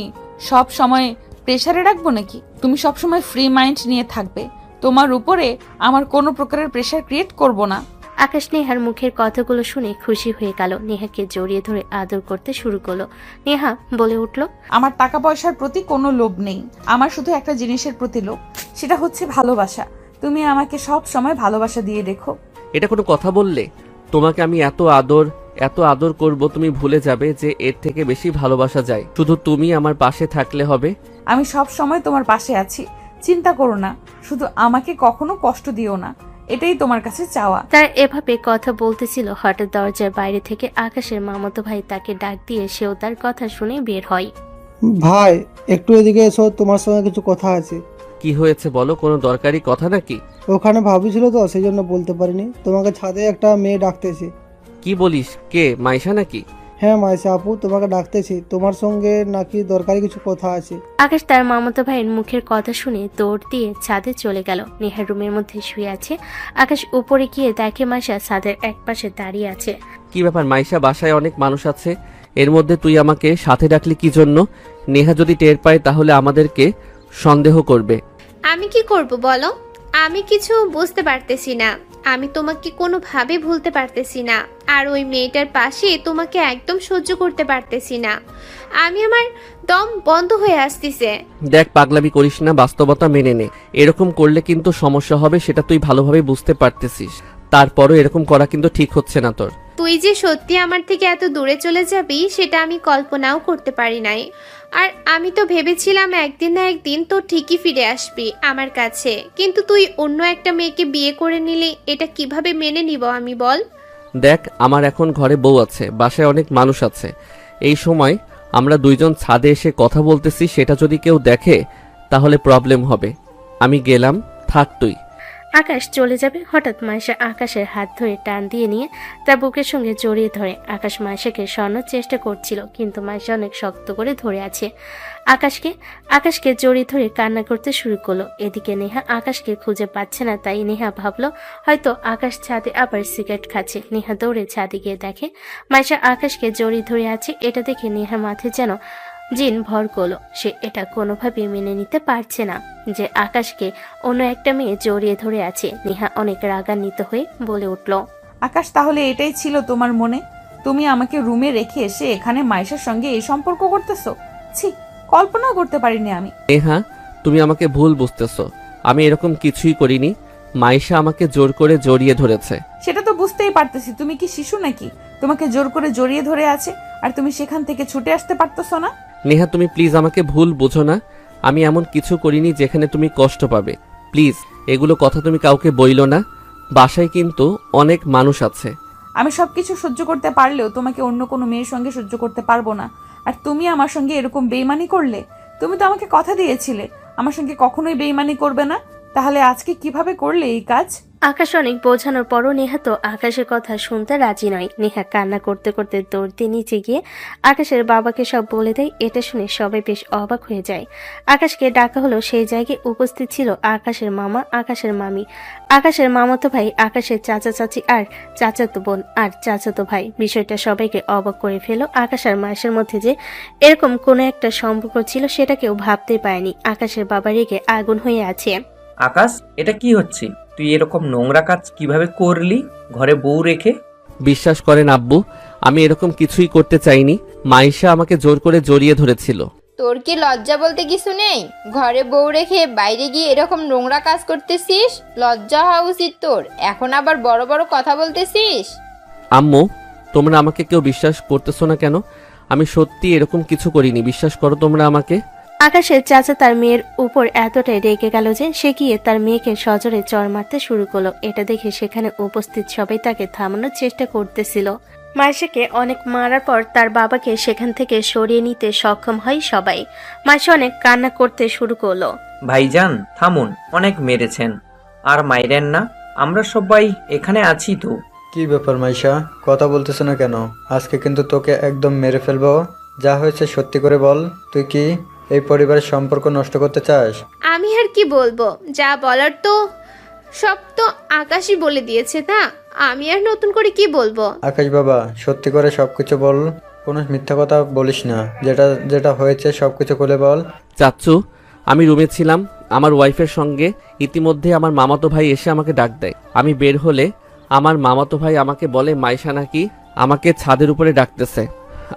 সব সময় প্রেসারে রাখবো নাকি? তুমি সব সময় ফ্রি মাইন্ড নিয়ে থাকবে, তোমার উপরে আমার কোনো প্রকারের প্রেসার ক্রিয়েট করব না। আকাশ নেহার মুখের কথাগুলো শুনে খুশি হয়ে গেল। নেহাকে জড়িয়ে ধরে আদর করতে শুরু করলো। নেহা বলে উঠল, আমার টাকা পয়সার প্রতি কোনো লোভ নেই, আমার শুধু একটা জিনিসের প্রতি লোভ, সেটা হচ্ছে ভালোবাসা। তুমি আমাকে সব সময় ভালোবাসা দিয়ে রেখো। এটা কোনো কথা বললে? তোমাকে আমি এত আদর করব, তুমি ভুলে যাবে যে এর থেকে বেশি ভালোবাসা যায়। শুধু তুমি আমার পাশে থাকলে হবে। আমি সব সময় তোমার পাশে আছি, চিন্তা করো না। শুধু আমাকে কখনো কষ্ট দিও না, এটাই তোমার কাছে চাওয়া। তারা এভাবে কথা বলতেছিল, হঠাৎ দরজার বাইরে থেকে আকাশের মামাতো ভাই তাকে ডাক দিয়ে সেও তার কথা শুনে বের হয়। ভাই একটু এদিকে এসো, তোমার সঙ্গে কিছু কথা আছে। কি হয়েছে বলো, কোনো দরকারি কথা নাকি? ওখানে ভাবি ছিল তো, সেই জন্য বলতে পারিনি। তোমাকে ছাদে একটা মেয়ে ডাকতেছে। কি বলিস, কে? মাইশা নাকি? হ্যাঁ মাইশা আপু, তোমাকে ডাকতেছি, তোমার সঙ্গে নাকি দরকারি কিছু কথা আছে। আকাশ তার মামাতো ভাইয়ের মুখের কথা শুনে দৌড় দিয়ে ছাদে চলে গেল। নেহার রুমের মধ্যে শুয়ে আছে। আকাশ উপরে গিয়ে দেখে মাইশা ছাদের একপাশে দাঁড়িয়ে আছে। কি ব্যাপার মাইশা, বাসায় অনেক মানুষ আছে, এর মধ্যে তুই আমাকে সাথে ডাকলি কি জন্য? নেহা যদি টের পায় তাহলে আমাদেরকে সন্দেহ করবে। আমি কি করব বলো? আমি কিছু বুঝতে পারতেছি না। আমি তোমাকে কোনোভাবে ভুলতে পারতেছি না, আর ওই মেয়েটার পাশে তোমাকে একদম সহ্য করতে পারতেছি না। আমার দম বন্ধ হয়ে আসতেছে। দেখ পাগলামি করিস না, বাস্তবতা মেনে নে। এরকম করলে কিন্তু সমস্যা হবে, সেটা তুই ভালোভাবে বুঝতে পারতেছিস। তারপরও এরকম করা কিন্তু ঠিক হচ্ছে না তোর। তুই যে সত্যি আমার থেকে এত দূরে চলে যাবি সেটা আমি কল্পনাও করতে পারি নাই। আর আমি তো ভেবেছিলাম একদিন না একদিন তো ঠিকই ফিরে আসবি আমার কাছে, কিন্তু তুই অন্য একটা মেয়েকে বিয়ে করে নিলি, এটা কিভাবে মেনে নিব আমি বল? দেখ আমার এখন ঘরে বউ আছে, বাসায় অনেক মানুষ আছে। এই সময় আমরা দুইজন ছাদে এসে কথা বলতেছি, সেটা যদি কেউ দেখে তাহলে প্রবলেম হবে। আমি গেলাম, থাক তুই। আকাশ চলে যাবে হঠাৎ মাইশা আকাশের হাত ধরে টান দিয়ে নিয়ে তার বুকের সঙ্গে জড়িয়ে ধরে। আকাশ মাইশাকে সরানোর চেষ্টা করছিল, কিন্তু মাইশা অনেক শক্ত করে ধরে আছে আকাশকে জড়িয়ে ধরে কান্না করতে শুরু করলো। এদিকে নেহা আকাশকে খুঁজে পাচ্ছে না, তাই নেহা ভাবলো হয়তো আকাশ ছাদে আবার সিগারেট খাচ্ছে। নেহা দৌড়ে ছাদে গিয়ে দেখে মাইশা আকাশকে জড়িয়ে ধরে আছে। এটা দেখে নেহার মাথায় যেন জিন ভর করলো। সে এটা কোনোভাবেই মেনে নিতে পারছে না যে আকাশকে অন্য একটা মেয়ে জড়িয়ে ধরে আছে। নেহা অনেক রাগান্বিত হয়ে বলে উঠল, আকাশ, তাহলে এটাই ছিল তোমার মনে? তুমি আমাকে রুমে রেখে এসে এখানে মাইশার সঙ্গে এই সম্পর্ক করতেছো? ছি, কল্পনাও করতে পারিনি আমি। নেহা তুমি আমাকে ভুল বুঝতেছো, আমি এরকম কিছুই করিনি। মাইশা আমাকে জোর করে জড়িয়ে ধরেছে। সেটা তো বুঝতেই পারতেছি, তুমি কি শিশু নাকি? তোমাকে জোর করে জড়িয়ে ধরে আছে আর তুমি সেখান থেকে ছুটে আসতে পারতেছো না? নেহা তুমি প্লিজ আমাকে ভুল বোঝো না, আমি এমন কিছু করিনি যেখানে তুমি কষ্ট পাবে। প্লিজ এগুলো কথা তুমি কাউকে বইলো না, বাসায় কিন্তু অনেক মানুষ আছে। আমি সবকিছু সহ্য করতে পারলেও তোমাকে অন্য কোনো মেয়ের সঙ্গে সহ্য করতে পারবো না। আর তুমি আমার সঙ্গে এরকম বেইমানি করলে? তুমি তো আমাকে কথা দিয়েছিলে আমার সঙ্গে কখনোই বেইমানি করবে না, তাহলে আজকে কিভাবে করলে এই কাজ? আকাশ অনেক বোঝানোর পরও নেহা তো আকাশের কথা শুনতে রাজি নয়। নেহা কান্না করতে করতে দৌড়তে নিচে গিয়ে আকাশের বাবাকে সব বলে দেয়। এটা শুনে সবাই বেশ অবাক হয়ে যায়। আকাশকে ডাকা হলো। সেই জায়গায় উপস্থিত ছিল আকাশের মামা, আকাশের মামি, আকাশের মামাতো ভাই, আকাশের চাচা চাচি আর চাচাতো বোন আর চাচাতো ভাই। বিষয়টা সবাইকে অবাক করে ফেল। আকাশ আর মাসের মধ্যে যে এরকম কোনো একটা সম্পর্ক ছিল সেটা কেউ ভাবতেই পারেনি। আকাশের বাবা রেগে আগুন হয়ে আছে। আকাশ, এটা কি হচ্ছে? তুই এরকম নোংরা কাজ কিভাবে করলি ঘরে বউ রেখে? বিশ্বাস করেন আব্বু, আমি এরকম কিছুই করতে চাইনি। মাইশা আমাকে জোর করে জড়িয়ে ধরেছিল। তোর কি লজ্জা বলতে কিছু নেই? ঘরে বউ রেখে বাইরে গিয়ে এরকম নোংরা কাজ করতেছিস? লজ্জা হওয়া উচিত তোর। এখন আবার বড় বড় কথা বলতেছিস। আম্মু, তোমরা আমাকে কেউ বিশ্বাস করতেছো না কেন? আমি সত্যি এরকম কিছু করিনি, বিশ্বাস করো তোমরা আমাকে। আকাশের চাচা তার মেয়ের উপর এতটাই রেগে গেল যে সে গিয়ে তার মেয়েকে সজোরে চড় মারতে শুরু করলো। এটা দেখে সেখানে উপস্থিত সবাই তাকে থামানোর চেষ্টা করতেছিল। মাইশাকে অনেক মারার পর তার বাবাকে সেখান থেকে সরিয়ে নিতে সক্ষম হয় সবাই। মাইশা অনেক কান্না করতে শুরু করলো। ভাইজান থামুন, অনেক মেরেছেন, আর মাইরেন না, আমরা সবাই এখানে আছি তো। কি ব্যাপার মাইশা, কথা বলতেছ না কেন? আজকে কিন্তু তোকে একদম মেরে ফেলবো। যা হয়েছে সত্যি করে বল, তুই কি এই পরিবারের সম্পর্ক নষ্ট করতে চাস? আমি আর কি বলবো, যা বলার তো সব তো আকাশই বলে দিয়েছে, না আমি আর নতুন করে কি বলবো? আকাশ বাবা, সত্যি করে সবকিছু বল, কোনো মিথ্যা কথা বলিস না। যেটা যেটা হয়েছে সবকিছু খুলে বল। চাচ্চু, আমি রুমে ছিলাম আমার ওয়াইফের সঙ্গে। ইতিমধ্যে আমার মামাতো ভাই এসে আমাকে ডাক দেয়। আমি বের হলে আমার মামাতো ভাই আমাকে বলে মাইশা নাকি আমাকে ছাদের উপরে ডাকতেছে।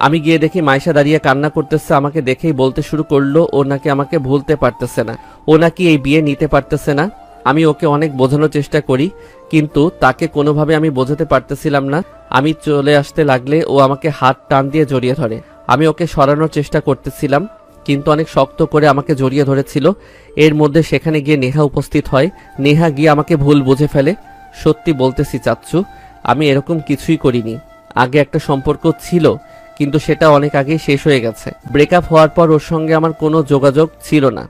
আমি গিয়ে দেখি মাইশা দাঁড়িয়ে কান্না করতেছে। আমাকে দেখেই বলতে শুরু করলো ও নাকি আমাকে ভুলতে পারতেছে না, ও নাকি এই বিয়ে নিতে পারতেছে না। আমি ওকে অনেক বোঝানোর চেষ্টা করি, কিন্তু তাকে কোনোভাবে আমি বোঝাতে পারতেছিলাম না। আমি চলে আসতে লাগলে ও আমাকে হাত টান দিয়ে জড়িয়ে ধরে। আমি ওকে সরানোর চেষ্টা করতেছিলাম, কিন্তু অনেক শক্ত করে আমাকে জড়িয়ে ধরেছিল। এর মধ্যে সেখানে গিয়ে নেহা উপস্থিত হয়। নেহা গিয়ে আমাকে ভুল বুঝে ফেলে। সত্যি বলতেছি চাচ্চু, আমি এরকম কিছুই করিনি। আগে একটা সম্পর্ক ছিল, কিন্তু সেটা অনেক আগেই শেষ হয়ে গেছে। ব্রেকআপ হওয়ার পর ওর সঙ্গে আমার কোনো যোগাযোগ ছিল না।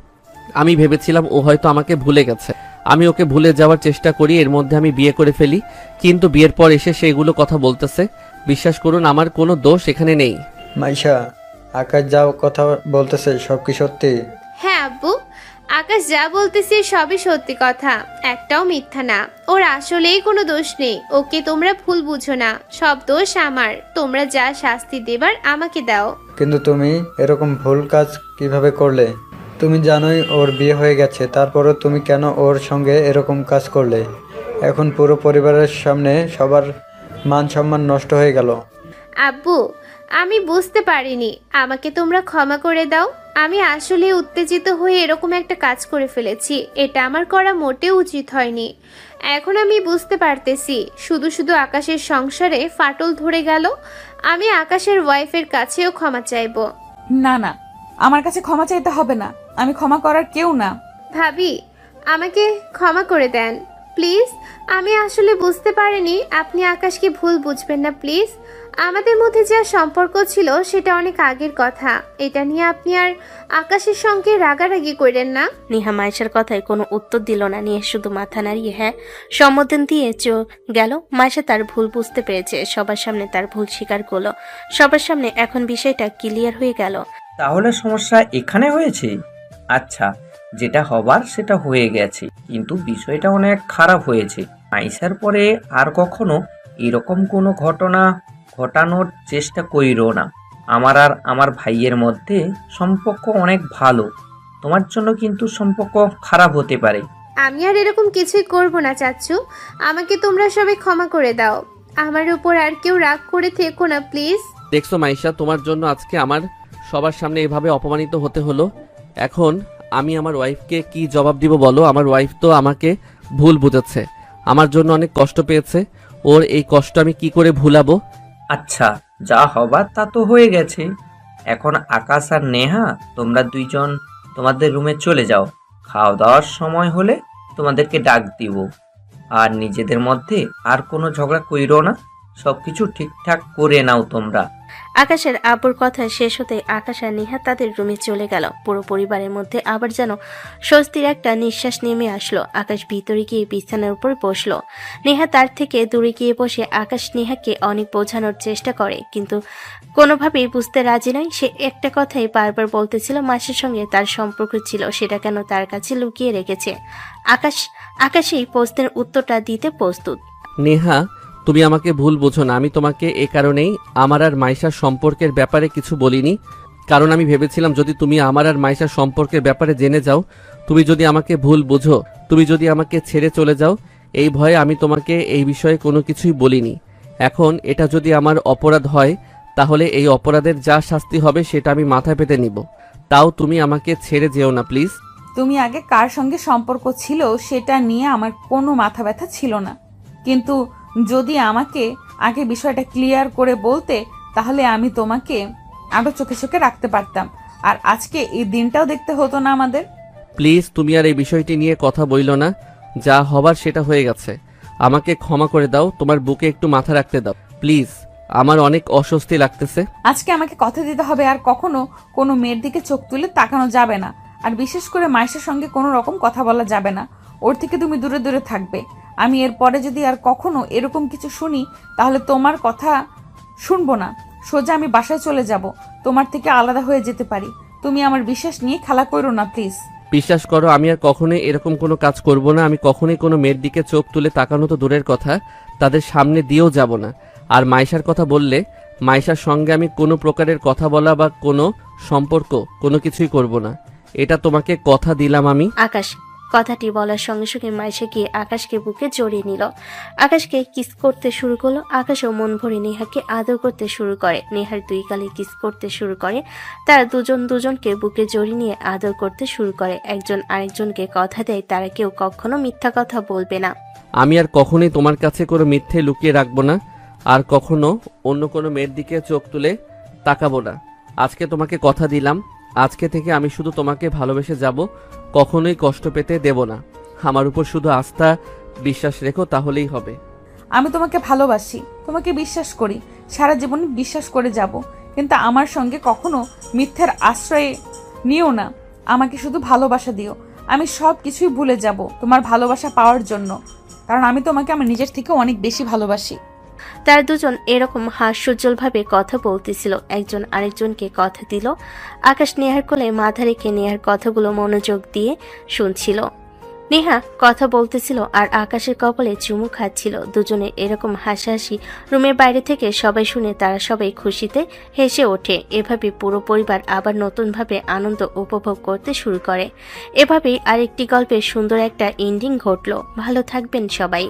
আমি ভেবেছিলাম ও হয়তো আমাকে ভুলে গেছে। আমি ওকে ভুলে যাওয়ার চেষ্টা করি, এর মধ্যে আমি বিয়ে করে ফেলি, কিন্তু বিয়ের পর এসে সেগুলো কথা বলতেছে। বিশ্বাস করুন আমার কোনো দোষ এখানে নেই। মাইশা, আকাশ যা কথা বলতেছে সব কি সত্যি? হ্যাঁ আব্বু, আকাশ যা বলতেছে সবই সত্যি কথা, একটাও মিথ্যা না। ওর আসলেই কোনো দোষ নেই, ওকে তোমরা ভুল বুঝো না, সব দোষ আমার। তোমরা যা শাস্তি দেবার আমাকে দাও। কিন্তু তুমি এরকম ভুল কাজ কিভাবে করলে? তুমি জানোই ওর বিয়ে হয়ে গেছে, তারপরও তুমি কেন ওর সঙ্গে এরকম কাজ করলে? এখন পুরো পরিবারের সামনে সবার মান সম্মান নষ্ট হয়ে গেল। আব্বু, আমি বুঝতে পারিনি, আমাকে তোমরা ক্ষমা করে দাও। আমি আসলে উত্তেজিত হয়ে এরকম একটা কাজ করে ফেলেছি, এটা আমার করা মোটেও উচিত হয়নি। এখন আমি বুঝতে পারতেছি শুধু শুধু আকাশের সংসারে ফাটল ধরে গেল। আমি আকাশের ওয়াইফের কাছেও ক্ষমা চাইবো। না না, আমার কাছে ক্ষমা চাইতে হবে না, আমি ক্ষমা করার কেউ না। ভাবি, আমাকে ক্ষমা করে দেন প্লিজ। আমি আসলে বুঝতে পারিনি, আপনি আকাশকে ভুল বুঝবেন না প্লিজ। আমাদের মধ্যে যা সম্পর্ক ছিল সেটা অনেক আগের কথা, এটা নিয়ে আপনি আর আকাশের সঙ্গে রাগারাগি করেন না। নেহা মায়েশার কথায় কোনো উত্তর দিল না, নিয়ে শুধু মাথা নাড়িয়ে হ্যাঁ সম্বোধন দিয়ে গেল। মায়েশা তার ভুল বুঝতে পেরেছে, সবার সামনে তার ভুল স্বীকার করলো, সবার সামনে এখন বিষয়টা ক্লিয়ার হয়ে গেল। তাহলে সমস্যা এখানে হয়েছে? আচ্ছা, যেটা হবার সেটা হয়ে গেছে, কিন্তু বিষয়টা অনেক খারাপ হয়েছে। আইসার পরে আর কখনো এরকম কোনো ঘটনা ঘটানোর চেষ্টা কইরো না। আমার আর আমার ভাইয়ের মধ্যে সম্পর্ক অনেক ভালো, তোমার জন্য কিন্তু সম্পর্ক খারাপ হতে পারে। আমি আর এরকম কিছুই করব না চাচ্চু, আমাকে তোমরা সবাই ক্ষমা করে দাও। আমার উপর আর কেউ রাগ করে থেকো না প্লিজ। দেখছো মাইশা, তোমার জন্য আজকে আমার সবার সামনে এভাবে অপমানিত হতে হলো। এখন আমি আমার ওয়াইফকে কি জবাব দিব বলো? আমার ওয়াইফ তো আমাকে ভুল বুঝেছে, আমার জন্য অনেক কষ্ট পেয়েছে, ওর এই কষ্ট আমি কি করে ভুলাবো? আচ্ছা, যা হবার তা তো হয়ে গেছে। এখন আকাশ আর নেহা তোমরা দুইজন তোমাদের রুমে চলে যাও, খাওয়া দাওয়ার সময় হলে তোমাদেরকে ডাক দিব। আর নিজেদের মধ্যে আর কোনো ঝগড়া কইরো না, সবকিছু ঠিকঠাক করে নাও তোমরা। আকাশের আব্বুর কথা শেষ হতে আকাশ আর নেহা তাদের রুমে চলে গেল। পুরো পরিবারের মধ্যে আবার যেন স্বস্তির একটা নিঃশ্বাস নেমে আসলো। আকাশ ভিতরে গিয়ে বিছানার উপর বসলো, নেহা তার থেকে দূরে গিয়ে বসে আকাশ নেহাকে অনেক বোঝানোর চেষ্টা করে, কিন্তু কোনোভাবেই বুঝতে রাজি নয়। সে একটা কথাই বারবার বলতেছিল, মাসের সঙ্গে তার সম্পর্ক ছিল, সেটা কেন তার কাছে লুকিয়ে রেখেছে। আকাশ এই প্রশ্নের উত্তরটা দিতে প্রস্তুত। নেহা, তুমি আমাকে ভুল বোঝো না, আমি তোমাকে এ কারণেই আমার আর মাইশার সম্পর্কের ব্যাপারে কিছু বলিনি, কারণ আমি ভেবেছিলাম যদি তুমি আমার আর মাইশার সম্পর্কের ব্যাপারে জেনে যাও, তুমি যদি আমাকে ভুল বোঝো, তুমি যদি আমাকে ছেড়ে চলে যাও, এই ভয়ে আমি তোমাকে এই বিষয়ে কোনো কিছুই বলিনি। এখন এটা যদি আমার অপরাধ হয়, তাহলে এই অপরাধের যা শাস্তি হবে সেটা আমি মাথায় পেতে নিব। তাও তুমি আমাকে ছেড়ে যেও না প্লিজ। তুমি আগে কার সঙ্গে সম্পর্ক ছিল সেটা নিয়ে আমার কোনো মাথা ব্যথা ছিল না, কিন্তু যদি আমাকে আগে বিষয়টা ক্লিয়ার করে বলতে, তাহলে আমি তোমাকে আরো চোখে চোখে রাখতে পারতাম, আর আজকে এই দিনটাও দেখতে হতো না আমাদের। প্লিজ তুমি আর এই বিষয়টি নিয়ে কথা বইল না, যা হবার সেটা হয়ে গেছে, আমাকে ক্ষমা করে দাও, তোমার বুকে একটু মাথা রাখতে দাও প্লিজ, আমার অনেক অস্বস্তি লাগতেছে। আজকে আমাকে কথা দিতে হবে, আর কখনো কোনো মেয়ের দিকে চোখ তুলে তাকানো যাবে না, আর বিশেষ করে মায়ের সঙ্গে কোনো রকম কথা বলা যাবে না, ওর থেকে তুমি দূরে দূরে থাকবে। আমি এরপরে যদি আর কখনো এরকম কিছু শুনি, তাহলে তোমার কথা শুনবো না, সোজা আমি বাসায় চলে যাব, তোমার থেকে আলাদা হয়ে যেতে পারি। তুমি আমার বিশ্বাস নিয়ে খেলা করো না প্লিজ। বিশ্বাস করো, আমি আর কখনোই এরকম কোনো কাজ করব না, আমি কখনোই কোনো মেয়ের দিকে চোখ তুলে তাকানো তো দূরের কথা, তাদের সামনে দিয়েও যাব না। আর মাইশার কথা বললে, মাইশার সঙ্গে আমি কোনো প্রকারের কথা বলা বা কোনো সম্পর্ক কোনো কিছুই করব না, এটা তোমাকে কথা দিলাম আমি। আকাশ কথাটি বলার সঙ্গে সঙ্গে মাইশা গিয়ে আকাশকে বুকে জড়িয়ে নিল, আকাশকে কিস করতে শুরু করলো। আকাশও মন ভরে নেহাকে আদর করতে শুরু করে, নেহার দুই গালে কিস করতে শুরু করে, তারা দুজনকে বুকে জড়িয়ে নিয়ে আদর করতে শুরু করে। একজন আরেকজনকে কথা দেয় তারা কেউ কখনো মিথ্যা কথা বলবে না। আমি আর কখনোই তোমার কাছে কোনো মিথ্যে লুকিয়ে রাখবো না, আর কখনো অন্য কোনো মেয়ের দিকে চোখ তুলে তাকাবো না। আজকে তোমাকে কথা দিলাম, আজকে থেকে আমি শুধু তোমাকে ভালোবেসে যাব, কখনোই কষ্ট পেতে দেব না। আমার উপর শুধু আস্থা বিশ্বাস রেখো, তাহলেই হবে। আমি তোমাকে ভালোবাসি, তোমাকে বিশ্বাস করি, সারা জীবন বিশ্বাস করে যাব, কিন্তু আমার সঙ্গে কখনো মিথ্যের আশ্রয় নিও না। আমাকে শুধু ভালোবাসা দিও, আমি সব কিছুই ভুলে যাব তোমার ভালোবাসা পাওয়ার জন্য, কারণ আমি তোমাকে আমার নিজের থেকে অনেক বেশি ভালোবাসি। তারা দুজন এরকম হাস্যোজ্জ্বলভাবে কথা বলতেছিল, একজন আরেকজনকে কথা দিল। আকাশ নেহার কোলে মাথা রেখে নেহার কথাগুলো মনোযোগ দিয়ে শুনছিল। নেহা কথা বলতেছিল আর আকাশের কপালে চুমু খাচ্ছিল। দুজনের এরকম হাসাহাসি রুমের বাইরে থেকে সবাই শুনে তারা সবাই খুশিতে হেসে ওঠে। এভাবে পুরো পরিবার আবার নতুনভাবে আনন্দ উপভোগ করতে শুরু করে। এভাবেই আরেকটি গল্পের সুন্দর একটা এন্ডিং ঘটল। ভালো থাকবেন সবাই।